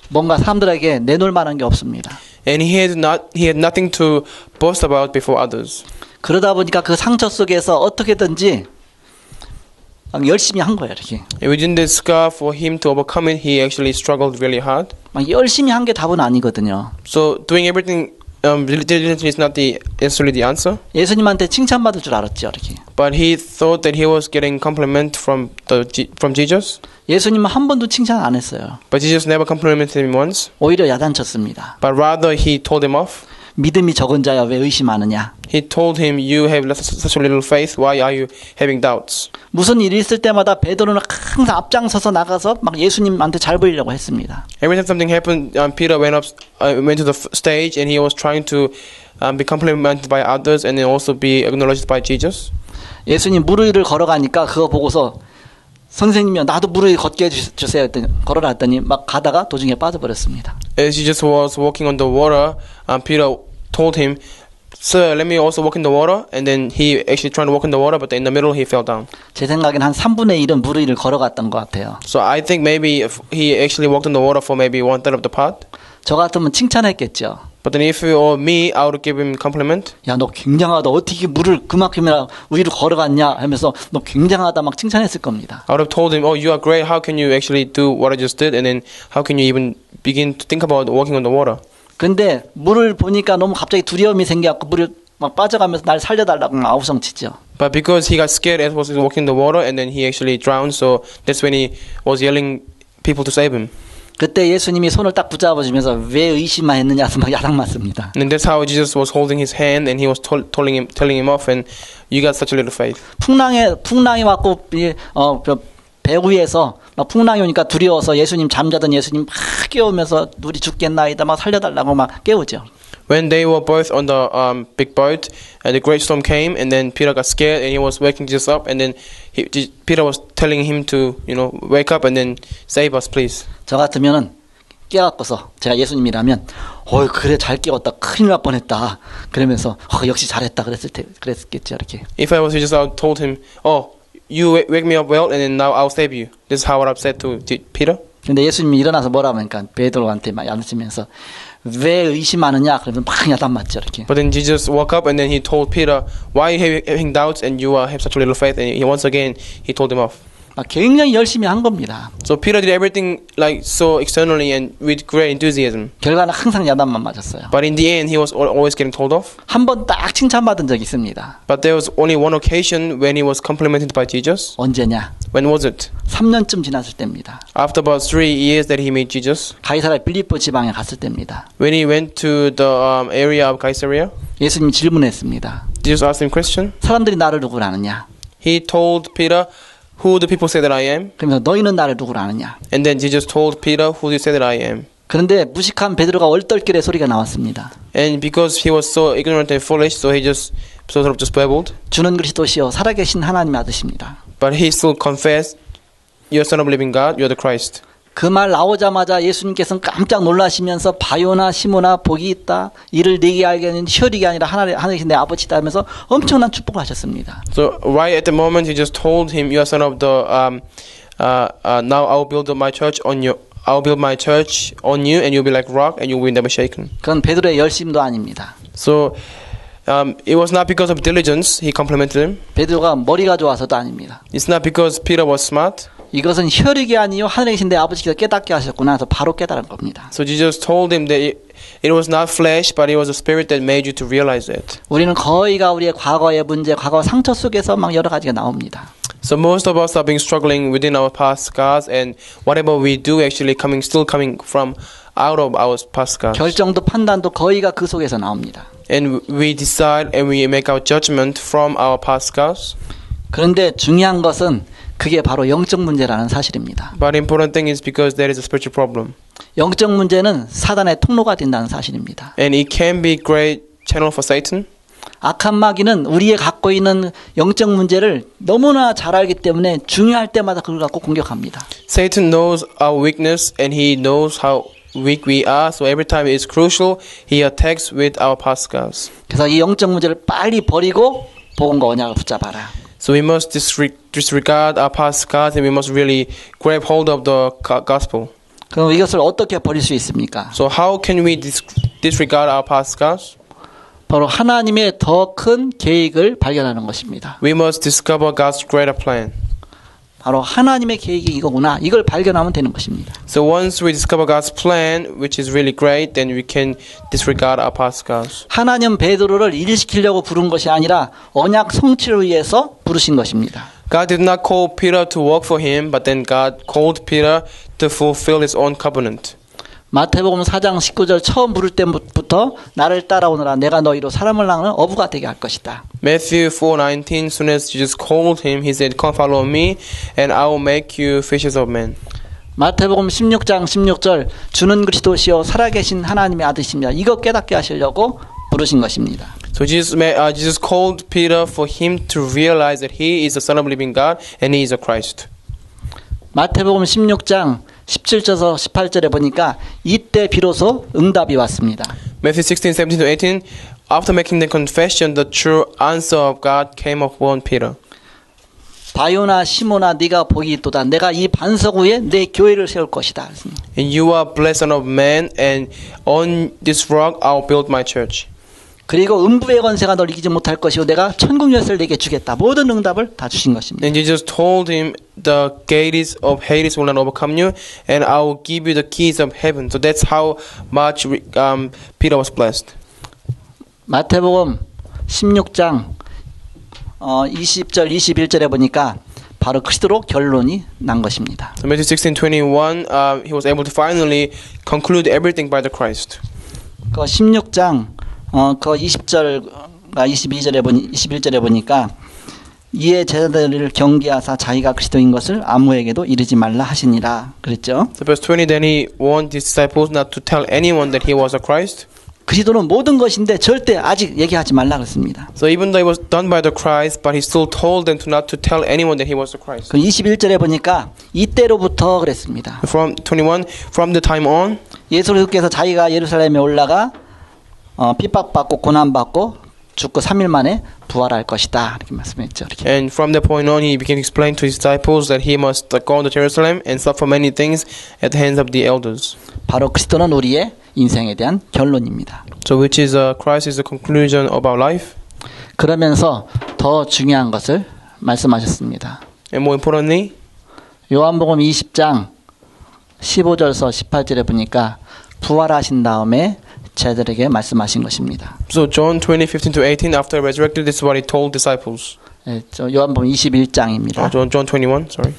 A: 뭔가 사람들에게 내놓을 만한 게 없습니다.
B: And he had nothing to boast about before others.
A: 그러다 보니까 그 상처 속에서 어떻게든지 열심히 한 거예요, 이렇게.
B: Within this scar, for him to overcome it, he actually struggled really hard.
A: 막 열심히 한 게 답은 아니거든요.
B: So doing everything diligence is not necessarily the answer.
A: 예수님한테 칭찬받을 줄 알았죠, 이렇게.
B: But he thought that he was getting compliment from Jesus.
A: 예수님은 한 번도 칭찬 안 했어요.
B: But Jesus never complimented him once.
A: 오히려 야단쳤습니다.
B: But rather he told him off.
A: 믿음이 적은 자여 왜 의심하느냐?
B: He told him, you have such a little faith. Why are you having doubts?
A: 무슨 일이 있을 때마다 베드로는 항상 앞장서서 나가서 막 예수님한테 잘 보이려고 했습니다.
B: Every time something happened, Peter went to the stage and he was trying to be complimented by others and then also be acknowledged by Jesus.
A: 예수님 물 위를 걸어가니까 그거 보고서 선생님이요 나도 물 위에 걷게 해주세요 했더니 걸어라 했더니 막 가다가 도중에 빠져버렸습니다.
B: As Jesus was walking on the water, Peter told him, Sir, let me also walk in the water. And then he actually tried to walk in the water, but in the middle he fell down.
A: 제 생각엔 한 3분의 1은 물 위를 걸어갔던 것 같아요.
B: So I think maybe if he actually walked in the water for maybe 1/3 of the path.
A: 저 같으면 칭찬했겠죠.
B: But then if you or me, I would give him compliment.
A: 야, 너 굉장하다. 어떻게 물을 그만큼이나 위로 걸어갔냐 하면서 너 굉장하다 막 칭찬했을 겁니다.
B: I would have told him, oh, you are great. How can you actually do what I just did? And then how can you even begin to think about walking on the water?
A: 근데 물을 보니까 너무 갑자기 두려움이 생겨갖고 물을 막 빠져가면서 날 살려달라고 막 아우성치죠.
B: But because he got scared as he was walking in the water, and then he actually drowned, so that's when he was yelling people to save him.
A: 그때 예수님이 손을 딱 붙잡아주면서 왜 의심만 했느냐서 막 야단 맞습니다.
B: And that's how Jesus was holding his hand, and he was telling him off, and you got such a little faith.
A: 풍랑이 왔고 배 위에서 막 풍랑이 오니까 두려워서 예수님 잠자던 예수님 막 깨우면서 우리 죽겠나이다 막 살려달라고 막 깨우죠.
B: When they were both on the big boat, and the great storm came, and then Peter got scared, and he was waking Jesus up, and then Peter was telling him to, wake up and then save us, please.
A: 저 같으면은 깨갖고서 제가 예수님이라면, 그래 잘 깨웠다, 큰일 날 뻔했다, 그러면서 역시 잘했다 그랬겠죠 이렇게.
B: If I was Jesus, I would told him, you wake me up well, and then now I'll save you. This is how I've said to Peter.
A: 근데 예수님이 일어나서 뭐라고 하니까 베드로한테 막 야단치면서 왜 의심하느냐 그러면 막 야단 맞죠 이렇게.
B: But then Jesus woke up and then he told Peter, why are you having doubts and you have such a little faith? And once again he told him off.
A: 굉장히 열심히 한 겁니다.
B: So Peter did everything like so externally and with great enthusiasm.
A: 결과는 항상 야단만 맞았어요.
B: But in the end he was always getting told off.
A: 한 번 딱 칭찬받은 적이 있습니다.
B: But there was only one occasion when he was complimented by Jesus.
A: 언제냐?
B: When was it?
A: 3년쯤 지났을 때입니다.
B: After about 3 years that he met Jesus.
A: 가이사랴 빌립보 지방에 갔을 때입니다.
B: When he went to the area of Caesarea.
A: 예수님이 질문했습니다.
B: Jesus asked him question.
A: 사람들이 나를 누구로 아느냐?
B: He told Peter, who do people say that I am?
A: 그러면서 너희는 나를 누구로 아느냐?
B: And then Jesus told Peter, who do you say that I am?
A: 그런데 무식한 베드로가 얼떨결에 소리가 나왔습니다.
B: And because he was so ignorant and foolish, so he just sort of just babbled.
A: 주는 그리스도시요 살아계신 하나님의 아드십니다.
B: But he still confessed, "You are Son of Living God. You are the Christ."
A: 그 말 나오자마자 예수님께서는 깜짝 놀라시면서 바요나 시모나 복이 있다. 이를 네게 알게 하는 혈육이 아니라 하늘이신 내 아버지다 하면서 엄청난 축복을 하셨습니다.
B: So right at the moment, he just told him, "You are son of the now I will build my church on you. I will build my church on you, and you'll be like rock, and you will never shaken."
A: 그건 베드로의 열심도 아닙니다.
B: So it was not because of diligence he complimented him.
A: 베드로가 머리가 좋아서도 아닙니다.
B: It's not because Peter was smart.
A: 이것은 혈육이 아니요 하늘에 계신 내 아버지께서 깨닫게 하셨구나 해서 바로 깨달은 겁니다.
B: So Jesus told him that it was not flesh, but it was the Spirit that made you to realize it.
A: 우리는 거의가 우리의 과거의 문제, 과거 상처 속에서 막 여러 가지가 나옵니다.
B: So most of us have been struggling within our past scars, and whatever we do actually still coming from out of our past scars.
A: 결정도 판단도 거의가 그 속에서 나옵니다.
B: And we decide and we make our judgment from our past scars.
A: 그런데 중요한 것은 그게 바로 영적 문제라는 사실입니다.
B: But the important thing is because there is a spiritual problem.
A: 영적 문제는 사단의 통로가 된다는 사실입니다.
B: And it can be great channel for Satan.
A: 악한 마귀는 우리의 갖고 있는 영적 문제를 너무나 잘 알기 때문에 중요할 때마다 그걸 갖고 공격합니다.
B: Satan knows our weakness and he knows how weak we are. So every time it's crucial, he attacks with our past scars.
A: 그래서 이 영적 문제를 빨리 버리고 복음과 언약을 붙잡아라.
B: So we must disregard our past scars and we must really grab hold of the gospel.
A: 그럼 이것을 어떻게 버릴 수 있습니까?
B: So how can we disregard our past scars?
A: 바로 하나님의 더 큰 계획을 발견하는 것입니다.
B: We must discover God's greater plan.
A: 바로 하나님의 계획이 이거구나. 이걸 발견하면 되는 것입니다.
B: So once we discover God's plan, which is really great, then we can disregard our past goals.
A: 하나님 베드로를 일시키려고 부른 것이 아니라 언약 성취를 위해서 부르신 것입니다.
B: God did not call Peter to work for him, but then God called Peter to fulfill his own covenant.
A: 마태복음 4장 19절 처음 부를 때부터 나를 따라오너라 내가 너희로 사람을 낳는 어부가 되게 할 것이다.
B: Matthew 4:19, soon as Jesus called him, he said, "Come follow me, and I will make you fishers of men."
A: 마태복음 16장 16절 주는 그리스도시요 살아계신 하나님의 아들이십니다. 이거 깨닫게 하시려고 부르신 것입니다.
B: So Jesus called Peter for him to realize that he is the Son of the living God and he is a Christ.
A: 마태복음 16장 17절에서 18절에 보니까 이때 비로소 응답이 왔습니다.
B: Matthew 16:17-18, after making the confession, the true answer of God came upon Peter.
A: 바요나 시모나 네가 복이 있도다. 내가 이 반석 위에 내 교회를 세울 것이다.
B: And you are blessed son of man, and on this rock I will build my church.
A: 그리고 음부의 권세가 널 이기지 못할 것이고 내가 천국 열쇠를 내게 주겠다. 모든 응답을 다 주신 것입니다.
B: And Jesus told him, the gates of Hades will not overcome you, and I will give you the keys of heaven. So that's how much Peter was blessed.
A: 마태복음 16장 20절 21절에 보니까 바로 그리스도로 결론이 난 것입니다.
B: So Matthew 16:21, he was able to finally conclude everything by the Christ.
A: 그 16장 그 20절과 21절에 보니까 이에 제자들을 경계하사 자기가 그리스도인 것을 아무에게도 이르지 말라 하시니라 그랬죠.
B: So verse 20, then he warned his disciples not to tell anyone that he was a Christ.
A: 그리스도는 모든 것인데 절대 아직 얘기하지 말라 그랬습니다.
B: So even though it was done by the Christ, but he still told them to not to tell anyone that he was the Christ.
A: 그 21절에 보니까 이때로부터 그랬습니다.
B: From 21, from the time on,
A: 예수께서 자기가 예루살렘에 올라가 핍박받고 고난받고 죽고 3일 만에 부활할 것이다. 이렇게 말씀했죠. 이렇게.
B: and from that point on, he began to explain to his disciples that he must go to Jerusalem and suffer many things at the hands of the elders.
A: 바로 그리스도는 우리의 인생에 대한 결론입니다.
B: So which is Christ is the conclusion of our life.
A: 그러면서 더 중요한 것을 말씀하셨습니다.
B: And more importantly,
A: 요한복음 20장 15절에서 18절에 보니까 부활하신 다음에 제자들에게 말씀하신 것입니다.
B: so John 20:15-18, after resurrected, this is what he told disciples.
A: 네, 요한복음 21장입니다.
B: John 21, sorry.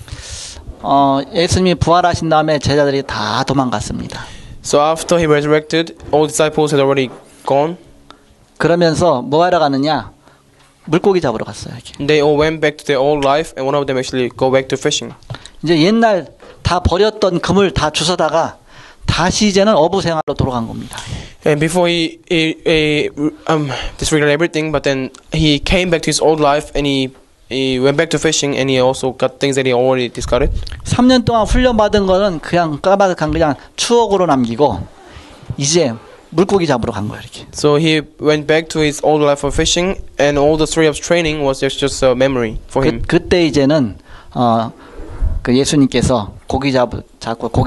A: 예수님이 부활하신 다음에 제자들이 다 도망갔습니다.
B: So after he resurrected, all disciples had already gone.
A: 그러면서 뭐 하러 가느냐? 물고기 잡으러 갔어요. 이렇게.
B: They all went back to their old life, and one of them actually go back to fishing.
A: 이제 옛날 다 버렸던 금을 다 주워다가 다시 이제는 어부 생활로 돌아간 겁니다.
B: And before he disregarded everything, but then he came back to his old life, and he went back to fishing, and he also got things that he already discarded.
A: 3년 동안 훈련받은 거는 그냥 까마득한 그냥 추억으로 남기고 이제 물고기 잡으러 간 거예요. 이렇게.
B: So he went back to his old life of fishing, and all the 3 years training was just a memory for him.
A: 그때 이제는 그 예수님께서 고기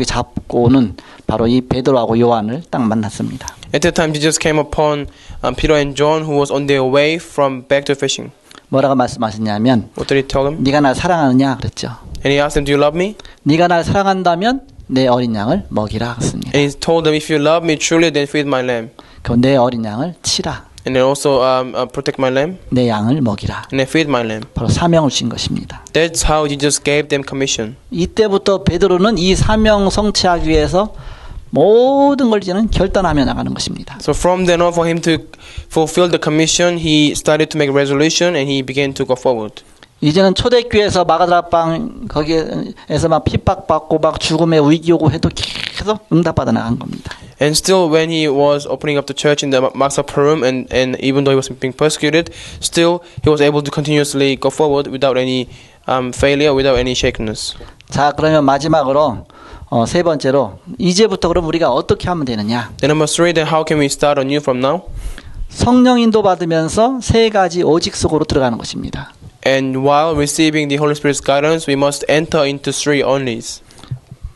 A: 잡고는 바로 이 베드로하고 요한을 딱 만났습니다.
B: At that time, Jesus came upon Peter and John, who was on their way from back to fishing.
A: 뭐라고 말씀하셨냐면
B: What did he tell them?
A: 네가 날 사랑하느냐 그랬죠.
B: And he asked them, "Do you love me?"
A: 네가 날 사랑한다면 내 어린 양을 먹이라 그랬습니다.
B: And he told them, "If you love me truly, then feed my lamb,
A: 그 내 어린 양을 치라.
B: and then also protect my lamb,
A: 내 양을 먹이라.
B: and then feed my lamb."
A: 바로 사명을 주신 것입니다.
B: That's how Jesus gave them commission.
A: 이때부터 베드로는 이 사명 성취하기 위해서 모든 걸 이제는 결단하며 나가는 것입니다.
B: So from then on, for him to fulfill the commission, he started to make a resolution, and he began to go forward.
A: 이제는 초대교회에서 마가다락방 거기에서 막 핍박받고 막 죽음의 위기 오고 해도 계속 응답받아 나간 겁니다.
B: And still, when he was opening up the church in the Maxaparum, and even though he was being persecuted, still he was able to continuously go forward without any failure, without any shakenness.
A: 자, 그러면 마지막으로 세 번째로 이제부터 그럼 우리가 어떻게 하면 되느냐?
B: Then number 3, then how can we start anew from now?
A: 성령 인도 받으면서 세 가지 오직 속으로 들어가는 것입니다.
B: And while receiving the Holy Spirit's guidance, we must enter into 3 onlys.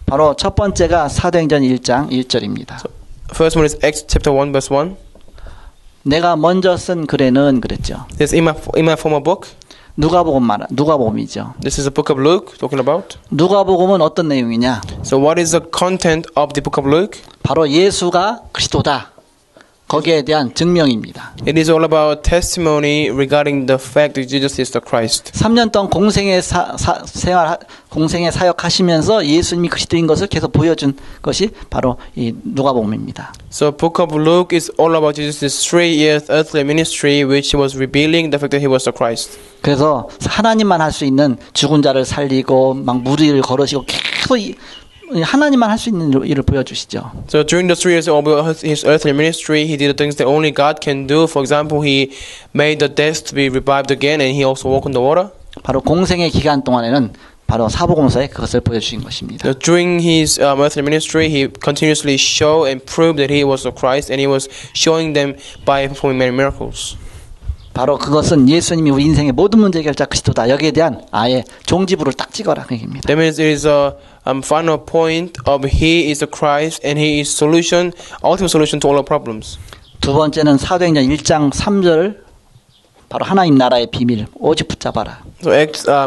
A: 바로 첫 번째가 사도행전 1장 1절입니다.
B: So, first one is Acts chapter 1 verse 1.
A: 내가 먼저 쓴 글에는 그랬죠.
B: This in my former book.
A: 누가복음이죠.
B: This is the book of Luke talking about.
A: 누가복음은 어떤 내용이냐?
B: So what is the content of the book of Luke?
A: 바로 예수가 그리스도다. 거기에 대한 증명입니다.
B: It is all about testimony regarding the fact that Jesus is the Christ.
A: 3년 동안 공생의 사역하시면서 예수님이 그리스도인 것을 계속 보여준 것이 바로 이 누가복음입니다.
B: So book of Luke is all about Jesus' 3 years earthly ministry, which was revealing the fact that he was the Christ.
A: 그래서 하나님만 할 수 있는 죽은 자를 살리고 막 무리를 걸으시고 계속 하나님만 할 수 있는 일을 보여주시죠.
B: So during the 3 years of his earthly ministry, he did the things that only God can do. For example, he made the dead to be revived again, and he also walked on the water.
A: 바로 공생의 기간 동안에는 바로 사복음서에 그것을 보여주신 것입니다.
B: So during his earthly ministry, he continuously showed and proved that he was the Christ, and he was showing them by performing many miracles.
A: 바로 그것은 예수님이 우리 인생의 모든 문제 해결자 그리스도다. 여기에 대한 아예 종지부를 딱 찍어라 그 얘기입니다.
B: That means it is a final point of he is the Christ and he is solution, ultimate solution to all our problems.
A: 두 번째는 사도행전 1장 3절 바로 하나님 나라의 비밀 오직 붙잡아라.
B: So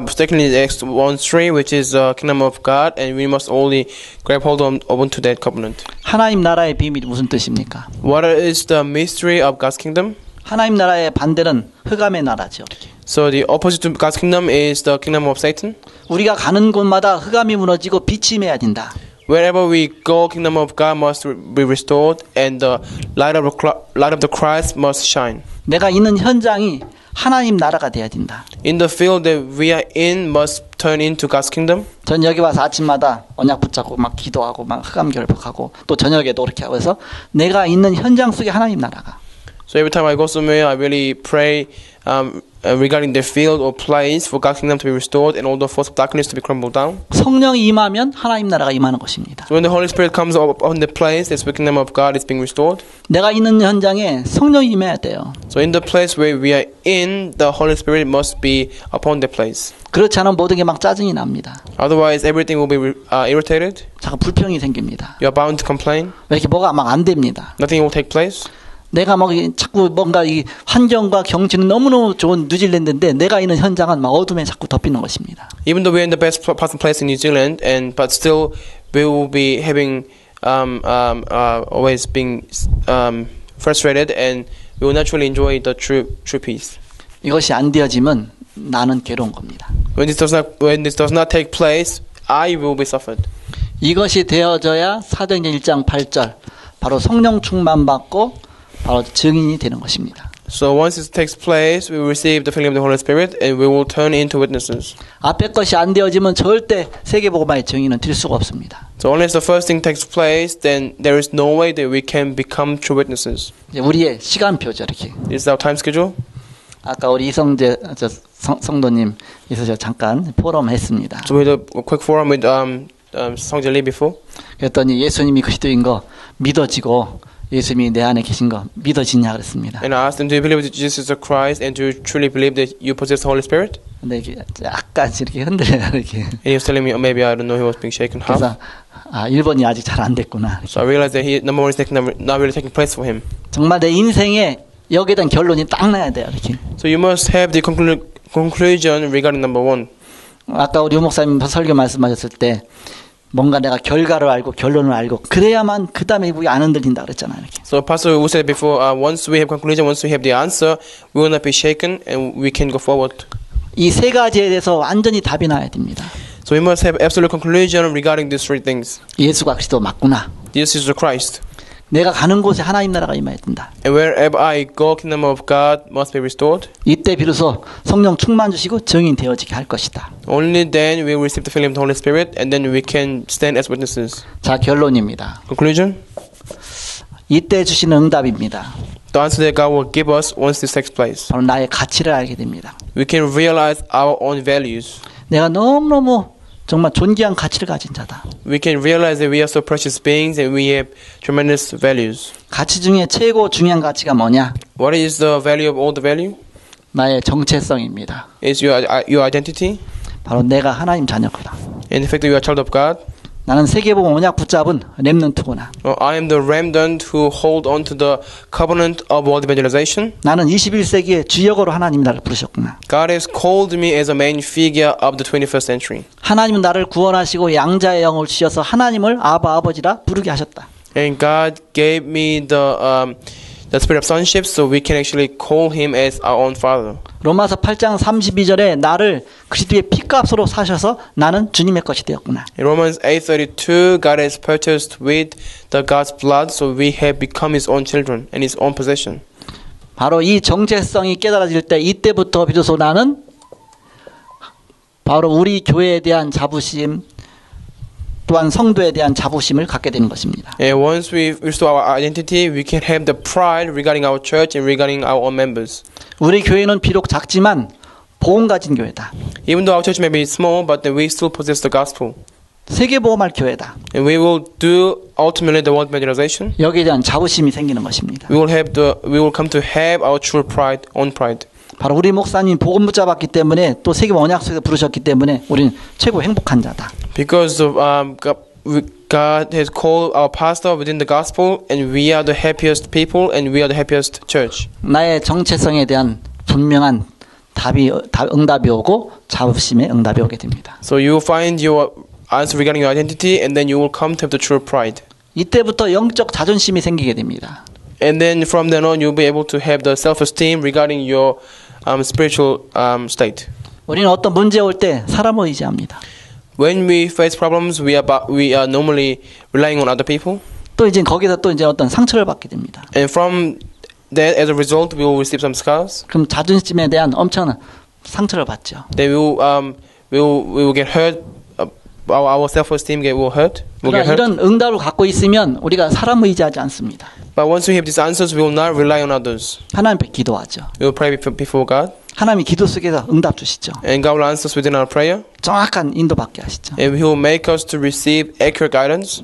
B: secondly, Acts 1:3, which is the kingdom of God, and we must only grab hold on to that covenant.
A: 하나님 나라의 비밀이 무슨 뜻입니까?
B: What is the mystery of God's kingdom?
A: 하나님 나라의 반대는 흑암의 나라죠.
B: So the opposite to God's kingdom is the kingdom of Satan.
A: 우리가 가는 곳마다 흑암이 무너지고 빛이 임해야 된다.
B: Wherever we go, kingdom of God must be restored, and the light of the Christ must shine.
A: 내가 있는 현장이 하나님 나라가 돼야 된다.
B: In the field that we are in must turn into God's kingdom.
A: 전 여기 와서 아침마다 언약 붙잡고 막 기도하고 막 흑암 결박하고 또 저녁에도 그렇게 하고 해서 내가 있는 현장 속에 하나님 나라가.
B: So every time I go somewhere, I really pray regarding the field or place for God's kingdom to be restored and all the force of darkness to be crumbled down.
A: 성령이 임하면 하나님 나라가 임하는 것입니다.
B: So when the Holy Spirit comes on the place, that's the kingdom of God is being restored.
A: 내가 있는 현장에 성령이 임해야 돼요.
B: So in the place where we are in, the Holy Spirit must be upon the place.
A: 그렇지 않으면 모든 게 막 짜증이 납니다.
B: Otherwise, everything will be irritated.
A: 자꾸 불평이 생깁니다.
B: You are bound to complain.
A: 왜 이렇게 뭐가 막 안 됩니다.
B: Nothing will take place.
A: 내가 막 자꾸 뭔가 이 환경과 경치는 너무너무 좋은 뉴질랜드인데 내가 있는 현장은 막 어둠에 자꾸 덮이는 것입니다.
B: Even though we're in the best possible place in New Zealand, but still we will be having always being frustrated, and we will naturally enjoy the true peace.
A: 이것이 안 되어지면 나는 괴로운 겁니다.
B: When this does not take place, I will be suffered.
A: 이것이 되어져야 사도행전 1장 8절 바로 성령 충만 받고 바로 증인이 되는 것입니다.
B: So once this takes place, we will receive the filling of the Holy Spirit, and we will turn into witnesses.
A: 앞에 것이 안 되어지면 절대 세계복음화의 증인은 될 수가 없습니다.
B: So unless the first thing takes place, then there is no way that we can become true witnesses.
A: 이제 우리의 시간표죠 이렇게.
B: This is our time schedule.
A: 아까 우리 이성재 성도님 있어서 잠깐 포럼 했습니다.
B: So we had a quick forum with 성재 Lee before.
A: 그랬더니 예수님이 그리스도인 거 믿어지고 예수님이 내 안에 계신 거 믿어지냐 그랬습니다.
B: And I asked him, do you believe that Jesus is the Christ, and do you truly believe that you possess the Holy Spirit?
A: 근데 약간 이렇게 흔들려요 이렇게.
B: And he was telling me, maybe I don't know, he was being shaken. How?
A: 그래서 1번이 아직 잘 안 됐구나.
B: So I realized that number one is not really taking place for him.
A: 정말 내 인생에 여기에 대한 결론이 딱 나야 돼요 이렇게.
B: So you must have the conclusion regarding number one.
A: 아까 우리 목사님 설교 말씀하셨을 때 뭔가 내가 결과를 알고 결론을 알고 그래야만 그 다음에 우리 안 흔들린다 그랬잖아요. 이렇게.
B: So Pastor who said before, once we have conclusion, once we have the answer, we will not be shaken and we can go forward.
A: 이 세 가지에 대해서 완전히 답이 나야 됩니다.
B: So we must have absolute conclusion regarding these three things.
A: 예수가 그리스도 맞구나.
B: Jesus is the Christ.
A: 내가 가는 곳에 하나님 나라가 임해야 된다.
B: And wherever I go, kingdom of God must be restored.
A: 이때 비로소 성령 충만 주시고 증인 되어지게 할 것이다.
B: Only then we will receive the filling of the Holy Spirit, and then we can stand as witnesses.
A: 자, 결론입니다.
B: Conclusion?
A: 이때 주시는 응답입니다.
B: The answer that God will give us once this takes place.
A: 바로 나의 가치를 알게 됩니다.
B: We can realize our own values.
A: 내가 너무너무 정말 존귀한 가치를 가진 자다.
B: We can realize that we are so precious beings and we have tremendous values.
A: 가치 중에 최고 중요한 가치가 뭐냐?
B: What is the value of all the value?
A: 나의 정체성입니다.
B: Is your identity.
A: 바로 내가 하나님 자녀구나.
B: And the fact that you are a child of God.
A: 나는 세계복음 언약 붙잡은 렘넌트구나.
B: I am the remnant who hold on to the covenant of world evangelization.
A: 나는 21세기의 주역으로 하나님이 나를 부르셨구나.
B: God has called me as a main figure of the 21st century.
A: 하나님은 나를 구원하시고 양자의 영을 주셔서 하나님을 아바 아버지라 부르게 하셨다.
B: And God gave me the spirit of sonship so we can actually call him as our own father.
A: 로마서 8장 32절에 나를 그리스도의 피값으로 사셔서 나는 주님의 것이 되었구나.
B: In Romans 8:32, God has purchased with the God's blood, so we have become His own children and His own possession.
A: 바로 이 정체성이 깨달아질 때 이때부터 비로소 나는 바로 우리 교회에 대한 자부심 또한 성도에 대한 자부심을 갖게 되는 것입니다.
B: And once we restore our identity, we can have the pride regarding our church and regarding our own members.
A: 우리 교회는 비록 작지만 복음 가진 교회다.
B: Even though our church may be small, but we still possess the gospel.
A: 세계복음할 교회다.
B: And we will do ultimately the world evangelization.
A: 여기에 대한 자부심이 생기는 것입니다.
B: We will come to have our true pride, own pride.
A: 바로 우리 목사님 복음 붙잡았기 때문에 또 세계복음 언약 속에서 부르셨기 때문에 우리는 최고 행복한 자다.
B: Because of God has called our pastor within the gospel, and we are the happiest people, and we are the happiest church.
A: 나의 정체성에 대한 분명한 응답이 오고 자부심의 응답이 오게 됩니다.
B: So you will find your answer regarding your identity, and then you will come to have the true pride.
A: 이때부터 영적 자존심이 생기게 됩니다.
B: And then from then on, you'll be able to have the self-esteem regarding your spiritual state.
A: 우리는 어떤 문제 올 때 사람을 의지합니다.
B: When we face problems, we are normally relying on other people.
A: 또 이제 거기서 또 이제 어떤 상처를 받게 됩니다.
B: And from that, as a result, we will receive some scars.
A: 그럼 자존심에 대한 엄청난 상처를 받죠.
B: Then we will get hurt. Our self-esteem will hurt.
A: 그러나 이런 응답을 갖고 있으면 우리가 사람을 의지하지 않습니다.
B: But once we have these answers, we will not rely on others.
A: 하나님 앞에 기도하죠.
B: We will pray before God.
A: 하나님이 기도 속에서 응답 주시죠.
B: And God will answer us within our prayer.
A: 정확한 인도받게 하시죠.
B: And He will make us to receive accurate guidance.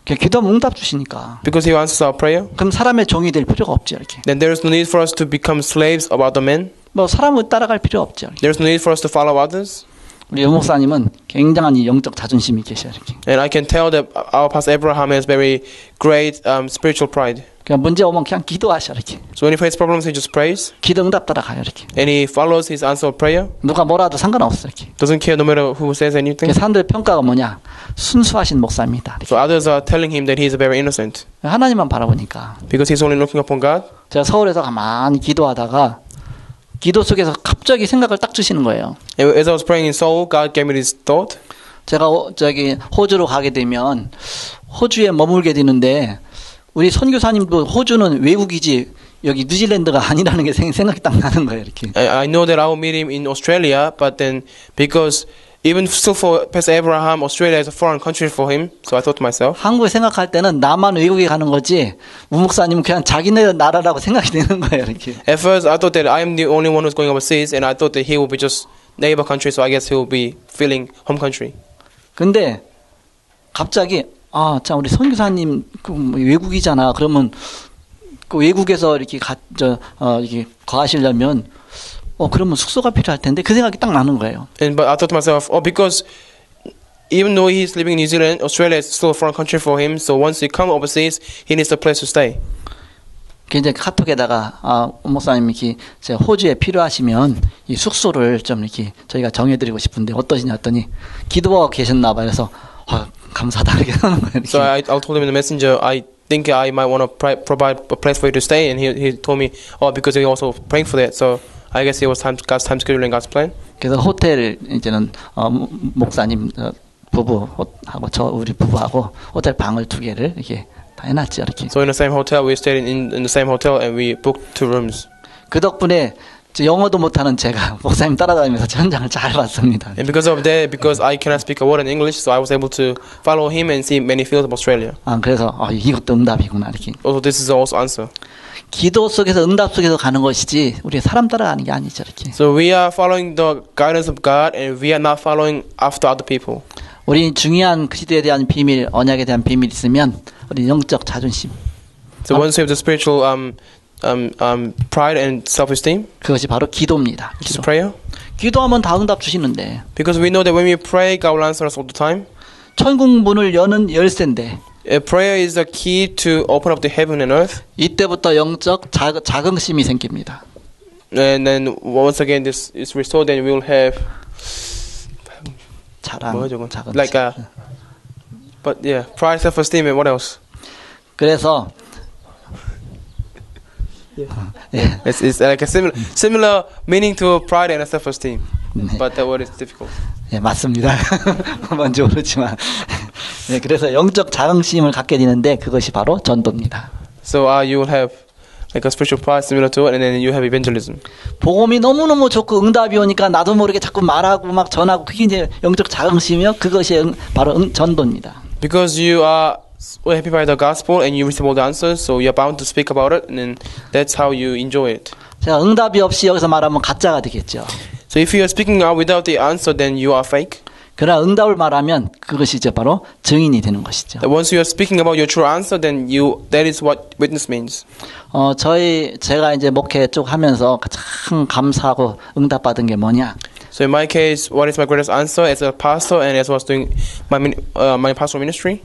A: 기도하면 응답 주시니까.
B: Because He answers our prayer.
A: 그럼 사람의 종이 될 필요가 없죠, 이렇게.
B: Then there is no need for us to become slaves of other men.
A: 뭐 사람을 따라갈 필요 없죠.
B: There is no need for us to follow others.
A: 우리 목사님은 굉장한 이 영적 자존심이 계셔요, 이렇게.
B: And I can tell that our pastor Abraham has very great spiritual pride.
A: 그냥 문제 오면 그냥 기도하셔, 이렇게.
B: So when he faces problems, he just prays.
A: 기도 응답 따라가요, 이렇게.
B: And he follows his answer of prayer.
A: 누가 뭐라도 상관없어, 이렇게.
B: Doesn't care no matter who says anything.
A: 사람들의 평가가 뭐냐? 순수하신 목사입니다. 이렇게.
B: So others are telling him that he is very innocent.
A: 하나님만 바라보니까.
B: Because he's only looking upon God.
A: 제가 서울에서 가만히 기도하다가 기도 속에서 갑자기 생각을 딱 주시는 거예요.
B: And as I was praying in Seoul, God gave me this thought.
A: 제가 저기 호주로 가게 되면 호주에 머물게 되는데 우리 선교사님도 호주는 외국이지 여기 뉴질랜드가 아니라는 게 생각이 딱 나는 거예요, 이렇게.
B: I know that I will meet him in Australia, but then because even still for Pastor Abraham, Australia is a foreign country for him. So I thought to myself.
A: 한국에 생각할 때는 나만 외국에 가는 거지 우 목사님은 그냥 자기네 나라라고 생각이 되는 거예요, 이렇게.
B: At first, I thought that I am the only one who's going overseas, and I thought that he will be just neighbor country. So I guess he will be feeling home country.
A: 근데 갑자기 참 우리 선교사님 외국이잖아. 그러면 그 외국에서 이렇게 이렇게 거하시려면 그러면 숙소가 필요할 텐데 그 생각이 딱 나는 거예요.
B: But I thought to myself, because even though he's living in New Zealand, Australia is still a foreign country for him. So once he come overseas, he needs a place to stay.
A: 이제 카톡에다가 목사님 이렇게 호주에 필요하시면 이 숙소를 좀 이렇게 저희가 정해드리고 싶은데 어떠시냐 했더니 기도하고 계셨나 봐요. 그래서 감사하다 이렇게 하는 거예요.
B: So I told him in the messenger, I think I might want to provide a place for you to stay, and he told me, because he also praying for that. So I guess it was God's time scheduling God's plan.
A: 그래서 호텔 이제는 목사님 부부하고 우리 부부하고 호텔 방을 2개를 이렇게 다 해놨죠, 이렇게.
B: So in the same hotel, we stayed in the same hotel, and we booked 2 rooms.
A: 그 덕분에 영어도 못하는 제가 목사님 따라다니면서 현장을 잘 봤습니다.
B: And because of that, because I cannot speak a word in English, so I was able to follow him and see many fields of Australia.
A: 그래서 이것도 응답이구나 이렇게.
B: Also, this is also answer.
A: 기도 속에서 응답 속에서 가는 것이지 우리 사람 따라가는 게 아니죠, 이렇게.
B: So we are following the guidance of God, and we are not following after other people.
A: 우리 중요한 그리스도에 대한 비밀, 언약에 대한 비밀이 있으면 우리 영적 자존심.
B: So once you have the spiritual pride and self-esteem,
A: 그것이 바로 기도입니다.
B: which is prayer.
A: 기도하면 다 응답 주시는데.
B: Because we know that when we pray, God will answer us all the time.
A: 천국 문을 여는 열쇠인데
B: prayer is the key to open up the heaven and earth.
A: 이때부터 영적 자긍심이 생깁니다.
B: And then once again this is restored, then we will have
A: 자긍심.
B: like but yeah, pride, self-esteem, and what else?
A: 그래서
B: It's like a similar meaning to pride and self-esteem, but that word is difficult.
A: 네, 맞습니다. 뭔지 모르지만 네, 그래서 영적 자긍심을 갖게 되는데 그것이 바로 전도입니다.
B: So you will have like a spiritual pride similar to it, and then you have evangelism.
A: 복음이 너무너무 좋고 응답이 오니까 나도 모르게 자꾸 말하고 막 전하고 그게 이제 영적 자긍심이요. 그것이 바로 전도입니다.
B: Because you are happy by the gospel and you receive all the answers, so you're bound to speak about it, and then that's how you enjoy it.
A: 제가 응답이 없이 여기서 말하면 가짜가 되겠죠.
B: So if you are speaking out without the answer, then you are fake.
A: 그러나 응답을 말하면 그것이 이제 바로 증인이 되는 것이죠.
B: Once you are speaking about your true answer, then that is what witness means.
A: 제가 이제 목회 쭉 하면서 가장 감사하고 응답받은 게 뭐냐?
B: So in my case, what is my greatest answer as a pastor and as I was doing my pastoral ministry?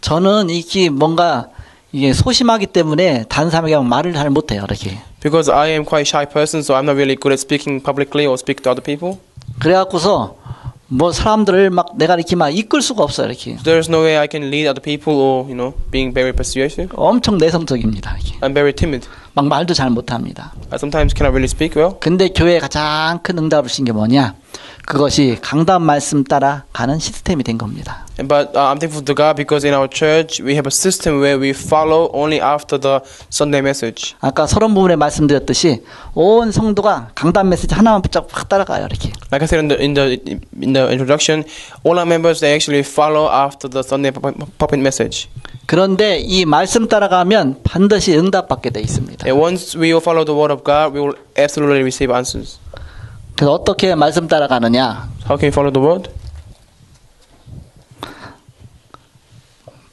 A: 저는 이게 뭔가 이게 소심하기 때문에 다른 사람에게 말을 잘 못해요, 이렇게.
B: Because I am quite shy person, so I'm not really good at speaking publicly or speak to other people.
A: 그래갖고서 뭐 사람들을 막 내가 이렇게 막 이끌 수가 없어요, 이렇게.
B: There's no way I can lead other people or being very persuasive.
A: 엄청 내성적입니다, 이렇게.
B: I'm very timid.
A: 막 말도 잘 못합니다.
B: I sometimes cannot really speak well.
A: 근데 교회에 가장 큰 응답을 주신 게 뭐냐? 그것이 강단 말씀 따라 가는 시스템이 된 겁니다.
B: But I'm thankful to God because in our church we have a system where we follow only after the Sunday message.
A: 아까 서론 부분에 말씀드렸듯이 온 성도가 강단 메시지 하나만 붙잡고 확 따라가요, 이렇게.
B: Like I said in the introduction, all our members they actually follow after the Sunday puppet message.
A: 그런데 이 말씀 따라가면 반드시 응답받게 돼 있습니다.
B: And once we will follow the word of God, we will absolutely receive answers.
A: 그래서 어떻게 말씀 따라가느냐?
B: How can you follow the word?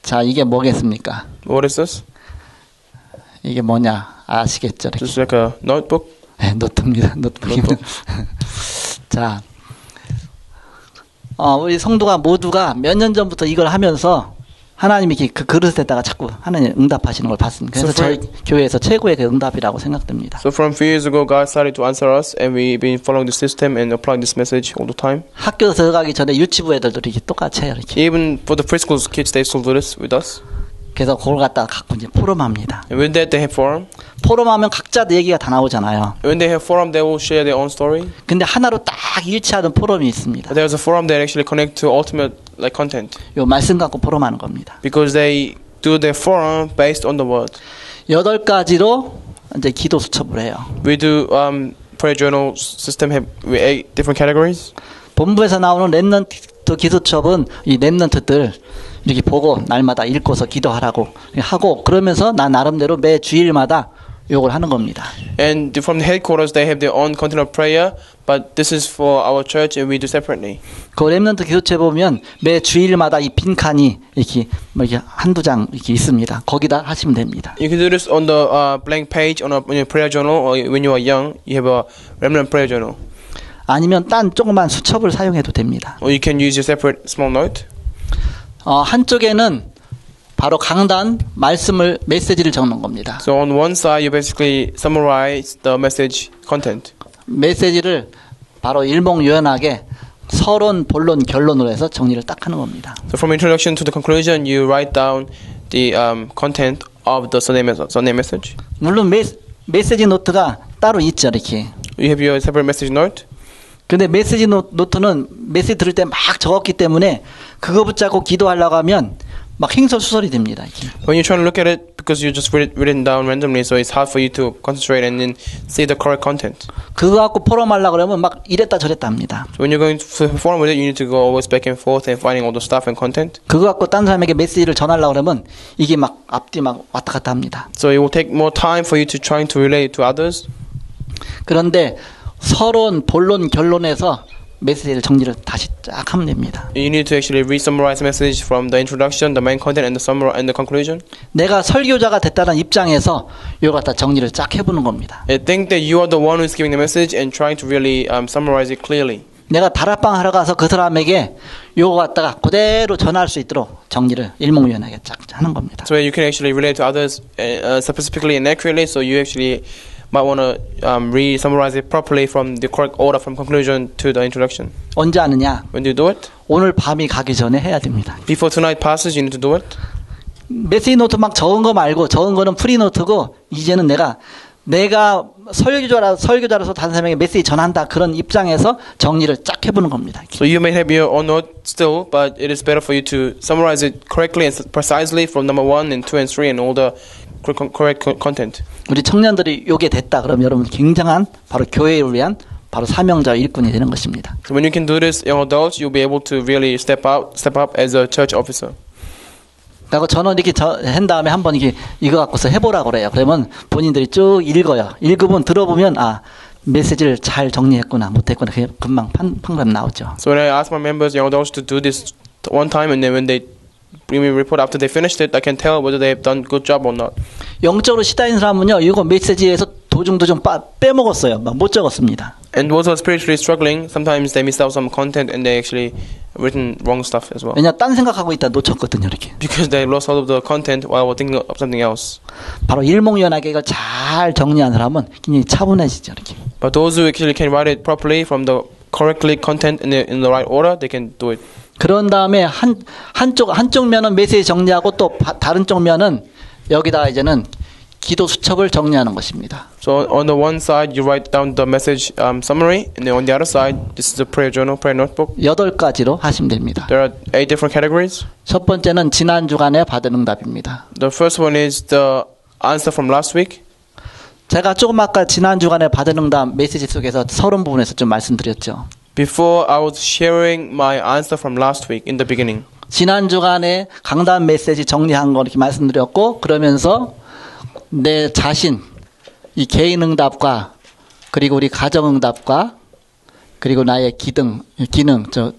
A: 자, 이게 뭐겠습니까?
B: What is this?
A: 이게 뭐냐? 아시겠죠? 이렇게.
B: Just like a notebook.
A: 네, 노트입니다. 노트북입니다. 자, 우리 성도가 모두가 몇 년 전부터 이걸 하면서 하나님이 그 그릇에다가 자꾸 하나님 응답하시는 걸 봤습니다. 그래서 저희 교회에서 최고의 그 응답이라고 생각됩니다.
B: So from few years ago, God started to answer us, and we've been following the system and applying this message all the time.
A: 학교 들어가기 전에 유치부 애들도 이렇게 똑같이 해요. 이렇게.
B: Even for the preschool kids, they still do this with us.
A: 그래서 그걸 갖다가 갖고 이제 포럼합니다.
B: And with that, they have forum.
A: 포럼하면 각자 얘기가 다 나오잖아요.
B: When they have forum, they will share their own story.
A: 근데 하나로 딱 일치하는 포럼이 있습니다.
B: But there's a forum that actually connect to ultimate like content.
A: 요 말씀 갖고 포럼하는 겁니다.
B: Because they do their forum based on the word.
A: 8가지로 이제 기도 수첩을 해요.
B: We do prayer journal system have 8 different categories.
A: 본부에서 나오는 렘넌트 기도첩은 이 렘넌트들 이렇게 보고 날마다 읽고서 기도하라고 하고 그러면서 나 나름대로 매 주일마다 요걸 하는 겁니다.
B: And from the headquarters they have their own content of prayer, but this is for our church and we do separately.
A: 그 렘넌트 기도첩에 보면 매 주일마다 이 빈칸이 이렇게 한두 장 이렇게 있습니다. 거기다 하시면 됩니다.
B: You can do this on the blank page on your prayer journal, or when you are young, you have a remnant prayer journal.
A: 아니면 딴 조그만 수첩을 사용해도 됩니다.
B: Or you can use your separate small note.
A: 한쪽에는 바로 강단 말씀을 메시지를 적는 겁니다.
B: So on one side you basically summarize the message content.
A: 메시지를 바로 일목요연하게 서론, 본론, 결론으로 해서 정리를 딱 하는 겁니다.
B: So from introduction to the conclusion you write down the content of the Sunday message.
A: 물론 메시지 노트가 따로 있죠, 이렇게.
B: You have your separate message note.
A: 근데 메시지 노트는 메시지 들을 때 막 적었기 때문에 그거 붙잡고 기도하려고 하면 막 행설수설이 됩니다. 이렇게.
B: When you're trying to look at it, because you just written down randomly, so it's hard for you to concentrate and then see the correct content.
A: 그거 갖고 포럼하려고 그러면 막 이랬다 저랬다 합니다.
B: So when you're going to forum with it, you need to go always back and forth and finding all the stuff and content.
A: 그거 갖고 딴 사람에게 메시지를 전하려고 그러면 이게 막 앞뒤 막 왔다 갔다 합니다.
B: So it will take more time for you to trying to relate it to others.
A: 그런데 서론, 본론, 결론에서 메시지를 정리를 다시 쫙 하면 됩니다.
B: You need to actually re-summarize the message from the introduction, the main content, and the conclusion.
A: 내가 설교자가 됐다는 입장에서 이걸 갖다 정리를 쫙 해보는 겁니다.
B: I think that you are the one who is giving the message and trying to really summarize it clearly.
A: 내가 다락방 하러 가서 그 사람에게 요거 갖다가 그대로 전할 수 있도록 정리를 일목요연하게 쫙 하는 겁니다.
B: So you can actually relate to others specifically and accurately. So you actually might want to re-summarize it properly from the correct order from conclusion to the introduction.
A: 언제 하느냐?
B: When do you do it?
A: 오늘 밤이 가기 전에 해야 됩니다.
B: Before tonight passes, you need to do it.
A: 메시지 노트 막 적은 거 말고 적은 거는 프리노트고 이제는 내가 설교자라서 다른 사람에게 메시지 전한다 그런 입장에서 정리를 쫙 해보는 겁니다.
B: So you may have your own note still, but it is better for you to summarize it correctly and precisely from number 1 and 2 and 3 and all the correct content.
A: 우리 청년들이 요게 됐다 그러면 여러분 굉장한 바로 교회를 위한 바로 사명자 일꾼이 되는 것입니다.
B: So when you can do this, young adults, you'll be able to really step up as a church officer.
A: 그리고 저는 이렇게 한 다음에 한번 이거 갖고서 해보라고 그래요. 그러면 본인들이 쭉 읽어요. 읽으면 들어보면 메시지를 잘 정리했구나 못했구나 그게 금방 판단 나오죠.
B: So when I ask my members, young adults, to do this one time, and then when they bring me a report after they finished it, I can tell whether they have done good job or not.
A: 영적으로 시다인 사람은요, 이거 메시지에서 도중 빼먹었어요. 막 못 적었습니다.
B: And those who are spiritually struggling, sometimes they miss out some content and they actually written wrong stuff as well.
A: 왜냐 딴 생각하고 있다 놓쳤거든요, 이렇게.
B: Because they lost all of the content while thinking of something else.
A: 바로 일목요연하게 이걸 잘 정리한 사람은 굉장히 차분해지죠, 이렇게.
B: But those who actually can write it properly from the correctly content in the right order, they can do it.
A: 그런 다음에 한쪽 면은 메시지 정리하고 또 다른 쪽 면은 여기다가 이제는 기도 수첩을 정리하는 것입니다.
B: So on the one side, you write down the message summary, and then on the other side, this is the prayer journal, prayer notebook.
A: 8가지로 하시면 됩니다.
B: There are 8 different categories.
A: 첫 번째는 지난 주간에 받은 응답입니다.
B: The first one is the answer from last week.
A: 제가 조금 아까 지난 주간에 받은 응답 메시지 속에서 서론 부분에서 좀 말씀드렸죠.
B: Before I was sharing my answer from last week in the beginning.
A: 지난 주간에 강단 메시지 정리한 거 이렇게 말씀드렸고 그러면서 내 자신 이 개인 응답과 그리고 우리 가정 응답과 그리고 나의 기능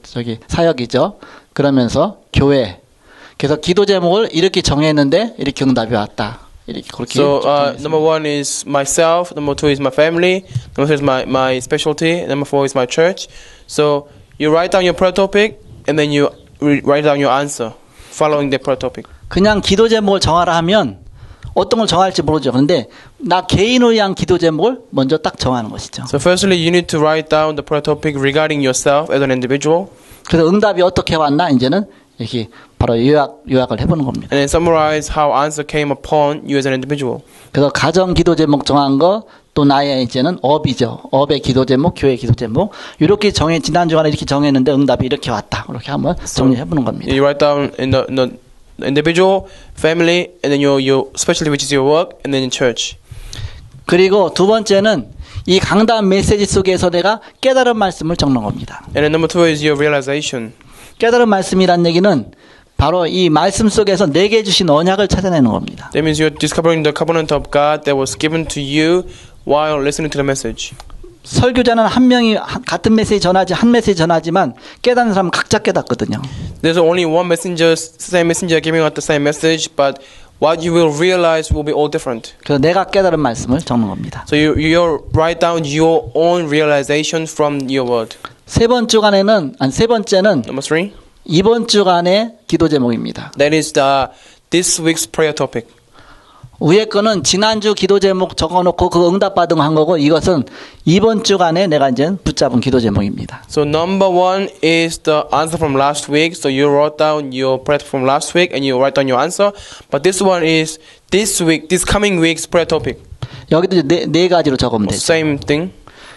A: 저기 사역이죠. 그러면서 교회 그래서 기도 제목을 이렇게 정했는데 이렇게 응답이 왔다. 이렇게 그렇게.
B: So number 1 is myself, number 2 is my family, number 3 is my specialty, number 4 is my church. So you write down your prayer topic and then you write down your answer following the prayer topic.
A: 그냥 기도 제목을 정하라 하면 어떤 걸 정할지 모르죠. 그런데 나 개인을 위한 기도 제목을 먼저 딱 정하는 것이죠.
B: So firstly, you need to write down the prayer topic regarding yourself as an individual.
A: 그래서 응답이 어떻게 왔나 이제는 이렇게 바로 요약을 해보는 겁니다.
B: And then summarize how answer came upon you as an individual.
A: 그래서 가정 기도 제목 정한 거 또 나의 이제는 업이죠. 업의 기도 제목, 교회 기도 제목 이렇게 지난 주간에 이렇게 정했는데 응답이 이렇게 왔다. 이렇게 한번 정리해보는 겁니다.
B: You write down in the individual, family, and then your specialty, which is your work, and then in church.
A: 그리고 두 번째는 이 강단 메시지 속에서 내가 깨달은 말씀을 적는 겁니다.
B: And then number 2 is your realization.
A: 깨달은 말씀이란 얘기는 바로 이 말씀 속에서 내게 주신 언약을 찾아내는 겁니다.
B: That means you're discovering the covenant of God that was given to you while listening to the message.
A: 설교자는 한 명이 같은 메시지 한 메시지 전하지만 깨닫는 사람은 각자 깨닫거든요.
B: There's only one messenger, same messenger giving out the same message, but what you will realize will be all different.
A: 그래서 내가 깨달은 말씀을 적는 겁니다.
B: So you write down your own realization from your word.
A: 세 번째는
B: Number 3.
A: 이번 주간의 기도 제목입니다.
B: That is this week's prayer topic.
A: 위에 거는 지난주 기도 제목 적어놓고 그 응답받은 한 거고 이것은 이번 주간에 내가 이제 붙잡은 기도 제목입니다.
B: So number 1 is the answer from last week. So you wrote down your prayer from last week and you write down your answer. But this one is this coming week's prayer topic.
A: 여기도 네 가지로 적으면 되죠.
B: Same thing.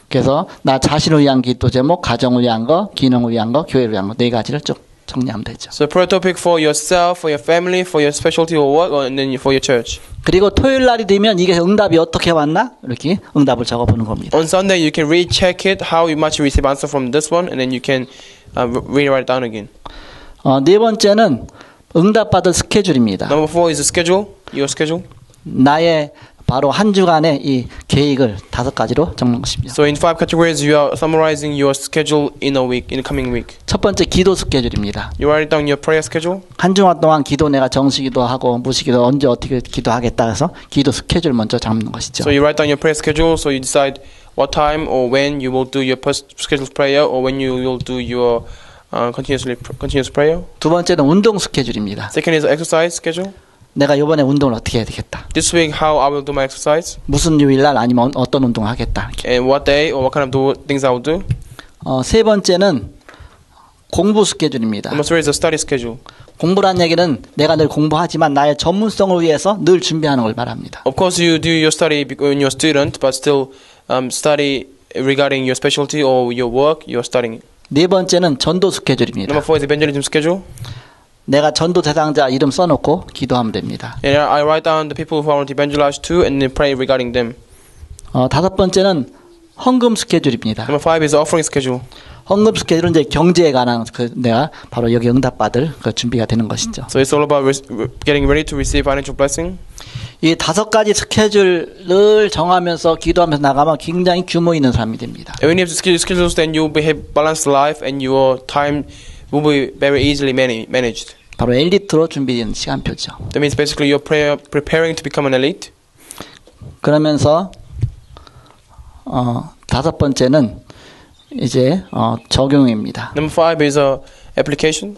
A: 그래서 나 자신을 위한 기도 제목, 가정을 위한 거, 기능을 위한 거, 교회를 위한 거 네 가지를 쭉 정리하면 되죠.
B: So prayer topic for yourself, for your family, for your specialty or work, and then for your church.
A: 그리고 토요일 날이 되면 이게 응답이 어떻게 왔나? 이렇게 응답을 적어보는 겁니다.
B: On Sunday, you can recheck it, how much you receive answer from this one, and then you can rewrite it down again.
A: 네 번째는 응답받을 스케줄입니다.
B: Number 4 is the schedule, your schedule.
A: 나의 바로 한 주간의 이 계획을 5가지로 적는 것입니다.
B: So in 5 categories, you are summarizing your schedule in a week, in the coming week.
A: 첫 번째 기도 스케줄입니다.
B: You write down your prayer schedule.
A: 한 주간 동안 기도 내가 정시기도 하고 무시기도 언제 어떻게 기도하겠다 해서 기도 스케줄 먼저 잡는 것이죠.
B: So you write down your prayer schedule, so you decide what time or when you will do your scheduled prayer or when you will do your continuous prayer.
A: 두 번째는 운동 스케줄입니다.
B: Second is exercise schedule.
A: 내가 이번에 운동을 어떻게 해야 되겠다.
B: This week, how I will do my exercise.
A: 무슨 요일날 아니면 어떤 운동을 하겠다.
B: And what day or what kind of things I will do.
A: 세 번째는 공부 스케줄입니다.
B: Number three is a study schedule.
A: 공부란 얘기는 내가 늘 공부하지만 나의 전문성을 위해서 늘 준비하는 걸 말합니다.
B: Of course, you do your study when you're a student, but still study regarding your specialty or your work, you're studying.
A: 네 번째는 전도 스케줄입니다.
B: Number four is evangelism schedule.
A: 내가 전도 대상자 이름 써놓고 기도하면 됩니다.
B: And I write down the people who I want to evangelize to and then pray regarding them.
A: 다섯 번째는 헌금 스케줄입니다.
B: Number five is offering schedule.
A: 헌금 스케줄은 이제 경제에 관한 내가 바로 여기 응답받을 준비가 되는 것이죠.
B: So it's all about getting ready to receive financial blessing.
A: 이 다섯 가지 스케줄을 정하면서 기도하면서 나가면 굉장히 규모 있는 사람이 됩니다.
B: And when you have the schedules, then you will have balanced life and your time will be very easily managed.
A: 바로 엘리트로 준비된 시간표죠.
B: That means basically you're preparing to become an elite.
A: 그러면서 다섯 번째는 이제 적용입니다.
B: Number five is application.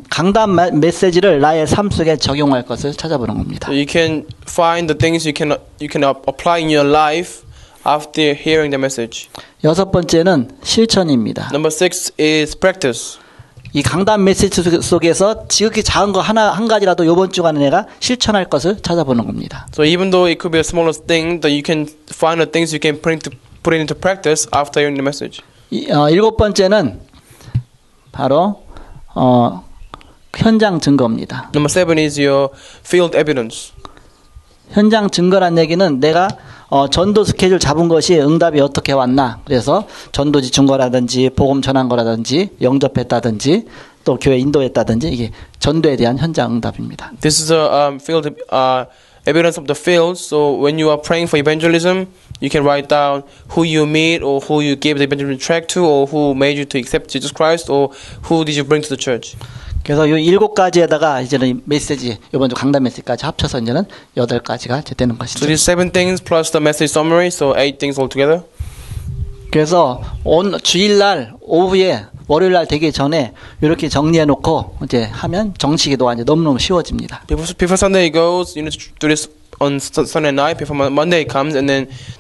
A: 강단 메시지를 나의 삶 속에 적용할 것을 찾아보는 겁니다.
B: So you can find the things you can apply in your life after hearing the message.
A: 여섯 번째는 실천입니다.
B: Number six is practice.
A: 이 강단 메시지 속에서 지극히 작은 거 한 가지라도 이번 주간에 내가 실천할 것을 찾아보는 겁니다.
B: So even though it could be a smallest thing, that you can find the things you can put it into practice after hearing the message.
A: 일곱 번째는 바로 현장 증거입니다.
B: Number seven is your field evidence.
A: 현장 증거란 얘기는 내가 전도 스케줄 잡은 것이 응답이 어떻게 왔나. 그래서 전도지 증거라든지 복음 전한 거라든지 영접했다든지 또 교회 인도했다든지 이게 전도에 대한 현장 응답입니다.
B: This is a field evidence of the field. So when you are praying for evangelism, you can write down who you meet or who you gave the evangelism tract to or who made you to accept Jesus Christ or who did you bring to the church.
A: 그래서 이 일곱 가지에다가 이제는 메시지 이번 주 강단 메시지까지 합쳐서 이제는 여덟 가지가 되는 것이죠.
B: So these seven things plus the message summary, so 8 things altogether.
A: 그래서 주일날 오후에 월요일날 되기 전에 이렇게 정리해놓고 이제 하면 정식기도가 이제 너무너무 쉬워집니다.
B: Before Sunday goes, you need to do this on Sunday night. Before Monday comes, and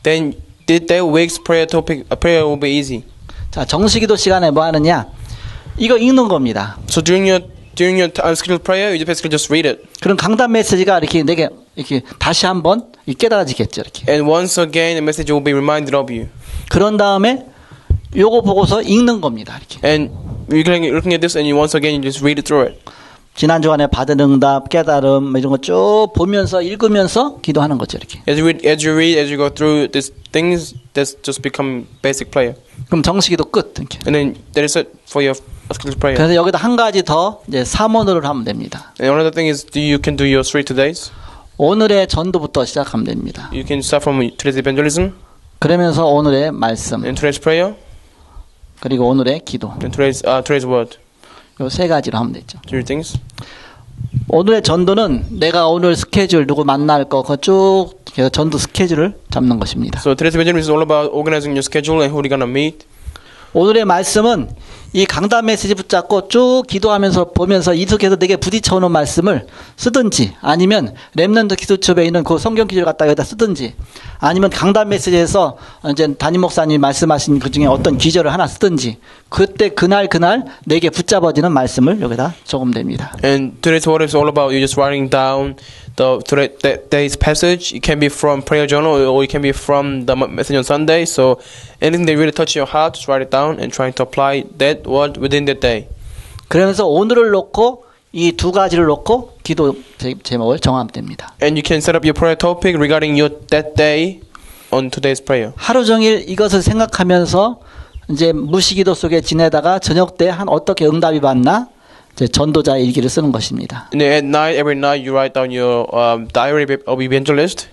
B: then that week's prayer will be easy.
A: 자, 정식기도 시간에 뭐 하느냐? 이거 읽는 겁니다.
B: So during your scheduled prayer, you basically just read it.
A: 그럼 강단 메시지가 이렇게 내게 이렇게 다시 한번 깨달아지겠죠, 이렇게.
B: And once again, the message will be reminded of you.
A: 그런 다음에 요거 보고서 읽는 겁니다, 이렇게.
B: And you're looking at this, and once again, you just read it through it.
A: 지난 주간에 받은 응답, 깨달음 이런 거 쭉 보면서 읽으면서 기도하는 거죠, 이렇게.
B: As you go through these things, that's just become basic prayer.
A: 그럼 정식기도 끝, 이렇게.
B: And then that is it for your scheduled prayer.
A: 그래서 여기다 한 가지 더 이제 사모를 하면 됩니다.
B: And another thing is, you can do your 3 days.
A: 오늘의 전도부터 시작하면 됩니다.
B: You can start from today's evangelism.
A: 그러면서 오늘의 말씀,
B: And today's prayer.
A: 그리고 오늘의 기도.
B: And today's word.
A: 요 세 가지로 하면 되죠.
B: 3 things.
A: 오늘의 전도는 내가 오늘 스케줄 누구 만날 거 그거 쭉 전도 스케줄을 잡는 것입니다.
B: So today's evangelism is all about organizing your schedule and who you're gonna meet.
A: 오늘의 말씀은 이 강단 메시지 붙잡고 쭉 기도하면서 보면서 이속에서 내게 부딪혀오는 말씀을 쓰든지 아니면 렘넌트 기도첩에 있는 그 성경 기준을 갖다가 여기다 쓰든지 아니면 강단 메시지에서 이제 담임 목사님이 말씀하신 그 중에 어떤 기절을 하나 쓰든지 그때 그날 내게 붙잡아지는 말씀을 여기다 적으면 됩니다.
B: And today's word is all about you just writing down today's passage. It can be from prayer journal or it can be from the message on Sunday. So anything that really touch your heart, just write it down and try to apply that word within that day.
A: 그러면서 오늘을 놓고 이 두 가지를 놓고 기도 제목을 정하면 됩니다.
B: And you can set up your prayer topic regarding that day on today's prayer.
A: 하루 종일 이것을 생각하면서 이제 무시기도 속에 지내다가 저녁 때 한 어떻게 응답이 받나 이제 전도자의 일기를 쓰는 것입니다.
B: And at night, every night, you write down your diary of evangelist.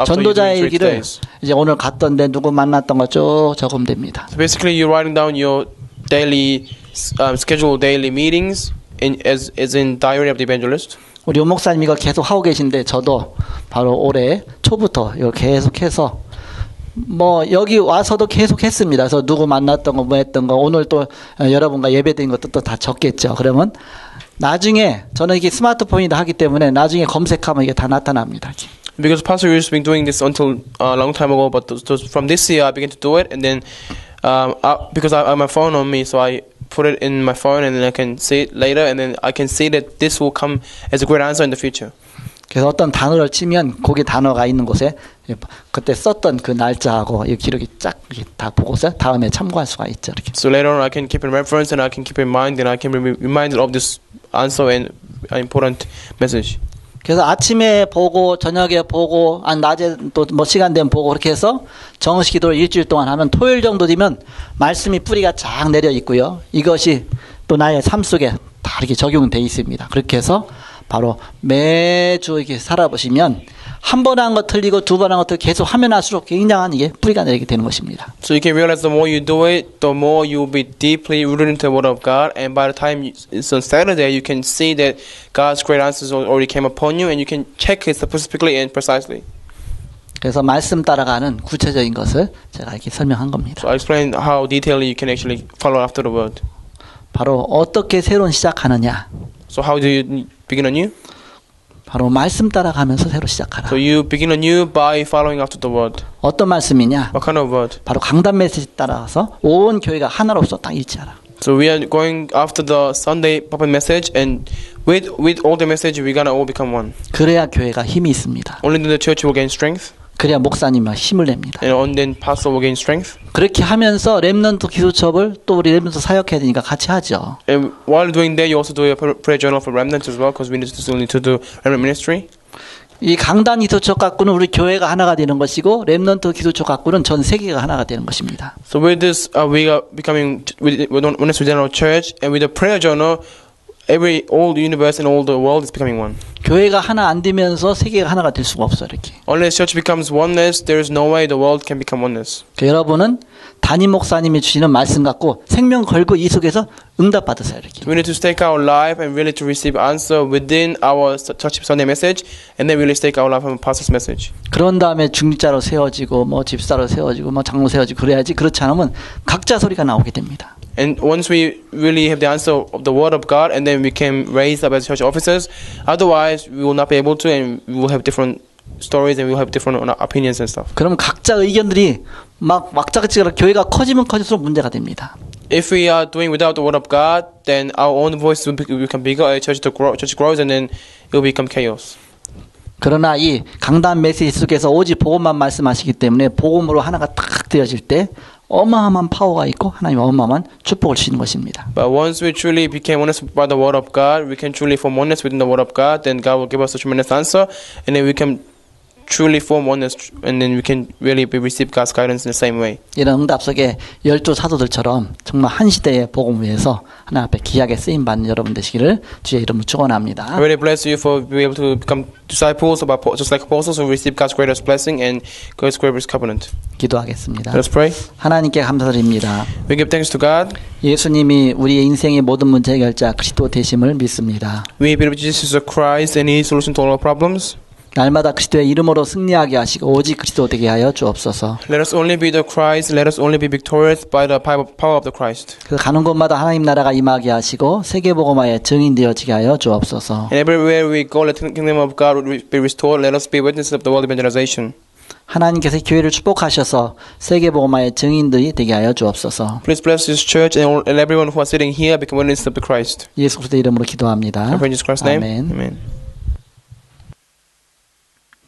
A: 전도자의 일기를 이제 오늘 갔던데 누구 만났던 거 쭉 적으면 됩니다.
B: So basically, you're writing down your daily scheduled daily meetings as in diary of the evangelist.
A: 우리 오 목사님 이거 계속 하고 계신데 저도 바로 올해 초부터 이거 계속해서 뭐 여기 와서도 계속 했습니다. 그래서 누구 만났던 거 뭐 했던 거 오늘 또 여러분과 예배드린 것도 또 다 적겠죠. 그러면 나중에 저는 이게 스마트폰이다 하기 때문에 나중에 검색하면 이게 다 나타납니다.
B: Because Pastor has been doing this until a long time ago, but from this year I began to do it, and then because I have my phone on me, so I put it in my phone, and then I can see it later, and then I can see that this will come as a great answer in the future.
A: 그래서 어떤 단어를 치면 거기 단어가 있는 곳에 그때 썼던 그 날짜하고 이 기록이 쫙 다 보고서 다음에 참고할 수가 있죠. 이렇게.
B: So later on, I can keep in reference, and I can keep in mind, and I can be reminded of this answer and an important message.
A: 그래서 아침에 보고 저녁에 보고 낮에 또 뭐 시간 되면 보고 그렇게 해서 정식 기도를 일주일 동안 하면 토요일 정도 되면 말씀이 뿌리가 쫙 내려 있고요. 이것이 또 나의 삶 속에 다 이렇게 적용돼 있습니다. 그렇게 해서 바로 매주 이렇게 살아보시면 한 번 한 거 틀리고 두 번 한 것들 계속 하면 할수록 굉장한 이게 뿌리가 내리게 되는 것입니다.
B: So you can realize the more you do it, the more you will be deeply rooted into the Word of God, and by the time it's on Saturday, you can see that God's great answers already came upon you, and you can check it specifically and precisely.
A: 그래서 말씀 따라가는 구체적인 것을 제가 이렇게 설명한 겁니다.
B: So I explained how detailedly you can actually follow after the Word.
A: 바로 어떻게 새로운 시작하느냐.
B: So how do you begin anew?
A: 바로 말씀 따라가면서 새로 시작하라.
B: So you begin anew by following after the Word.
A: 어떤 말씀이냐?
B: What kind of word?
A: 바로 강단 메시지 따라가서 온 교회가 하나로서 딱 일치하라.
B: So we are going after the Sunday puppet message, and with all the message, we're gonna all become one.
A: 그래야 교회가 힘이 있습니다.
B: Only then the church will gain strength.
A: 그래야 목사님이 힘을 냅니다.
B: And only then pastor will gain strength.
A: 그렇게 하면서 렘넌트 기도첩을 또 우리 렘넌트 사역해야 되니까 같이 하죠.
B: And while doing that, you also do a prayer journal for remnants as well, because we still need to do remnant ministry.
A: 이 강단 기도첩 갖고는 우리 교회가 하나가 되는 것이고 렘넌트 기도첩 갖고는 전 세계가 하나가 되는 것입니다.
B: So with this, we are becoming oneness within our church, and with the prayer journal, all the universe and all the world is becoming one.
A: 교회가 하나 안 되면서 세계가 하나가 될 수가 없어요. 이렇게.
B: Unless church becomes oneness, there is no way the world can become oneness.
A: 여러분은 담임 목사님이 주시는 말씀 갖고 생명 걸고 이 속에서 응답 받으세요. 이렇게.
B: We need to stake our life and really to receive answer within our church Sunday message, and then really stake our life on pastor's message.
A: 그런 다음에 중직자로 세워지고 뭐 집사로 세워지고 뭐 장로 세워지고 그래야지. 그렇지 않으면 각자 소리가 나오게 됩니다.
B: And once we really have the answer of the Word of God, and then we can raise up as church officers. Otherwise, we will not be able to, and we will have different stories, and we will have different opinions and stuff.
A: 그럼 각자 의견들이 막 왁자지껄 교회가 커지면 커질수록 문제가 됩니다.
B: If we are doing without the Word of God, then our own voice will become bigger. Church grows, and then it will become chaos.
A: 그러나 이 강단 메시지 속에서 오직 복음만 말씀하시기 때문에 복음으로 하나가 딱 되어질 때 어마어마한 파워가 있고 하나님 어마어마한 축복을 주시는 것입니다.
B: But once we truly became honest by the Word of God, we can truly form oneness within the Word of God. Then God will give us a tremendous answer, and then we can truly form oneness, and then we can really receive God's guidance in the same way.
A: 이런 응답 속에 12 사도들처럼 정말 한 시대의 복음을 위해서 하나님 앞에 귀하게 쓰임 받는 여러분 되시기를 주의 이름으로 축원합니다.
B: I really bless you for being able to become disciples, just like apostles, who receive God's greatest blessing and God's greatest covenant.
A: 기도하겠습니다.
B: Let us pray.
A: 하나님께 감사드립니다.
B: We give thanks to God.
A: 예수님이 우리의 인생의 모든 문제 해결자 그리스도 되심을 믿습니다.
B: We believe Jesus Christ and His solution to all our problems.
A: 날마다 그리스도의 이름으로 승리하게 하시고 오직 그리스도 되게 하여 주옵소서.
B: Let us only be the Christ. Let us only be victorious by the power of the Christ.
A: 그 가는 곳마다 하나님 나라가 임하게 하시고 세계복음화의 증인되어지게 하여 주옵소서.
B: And everywhere we go, let the kingdom of God be restored. Let us be witnesses of the world evangelization.
A: 하나님께서 교회를 축복하셔서 세계복음화의 증인들이 되게 하여 주옵소서.
B: Please bless this church and everyone who are sitting here become witnesses of the Christ.
A: 예수 그리스도의 이름으로 기도합니다.
B: In Jesus Christ's name.
A: 아멘.
B: Amen.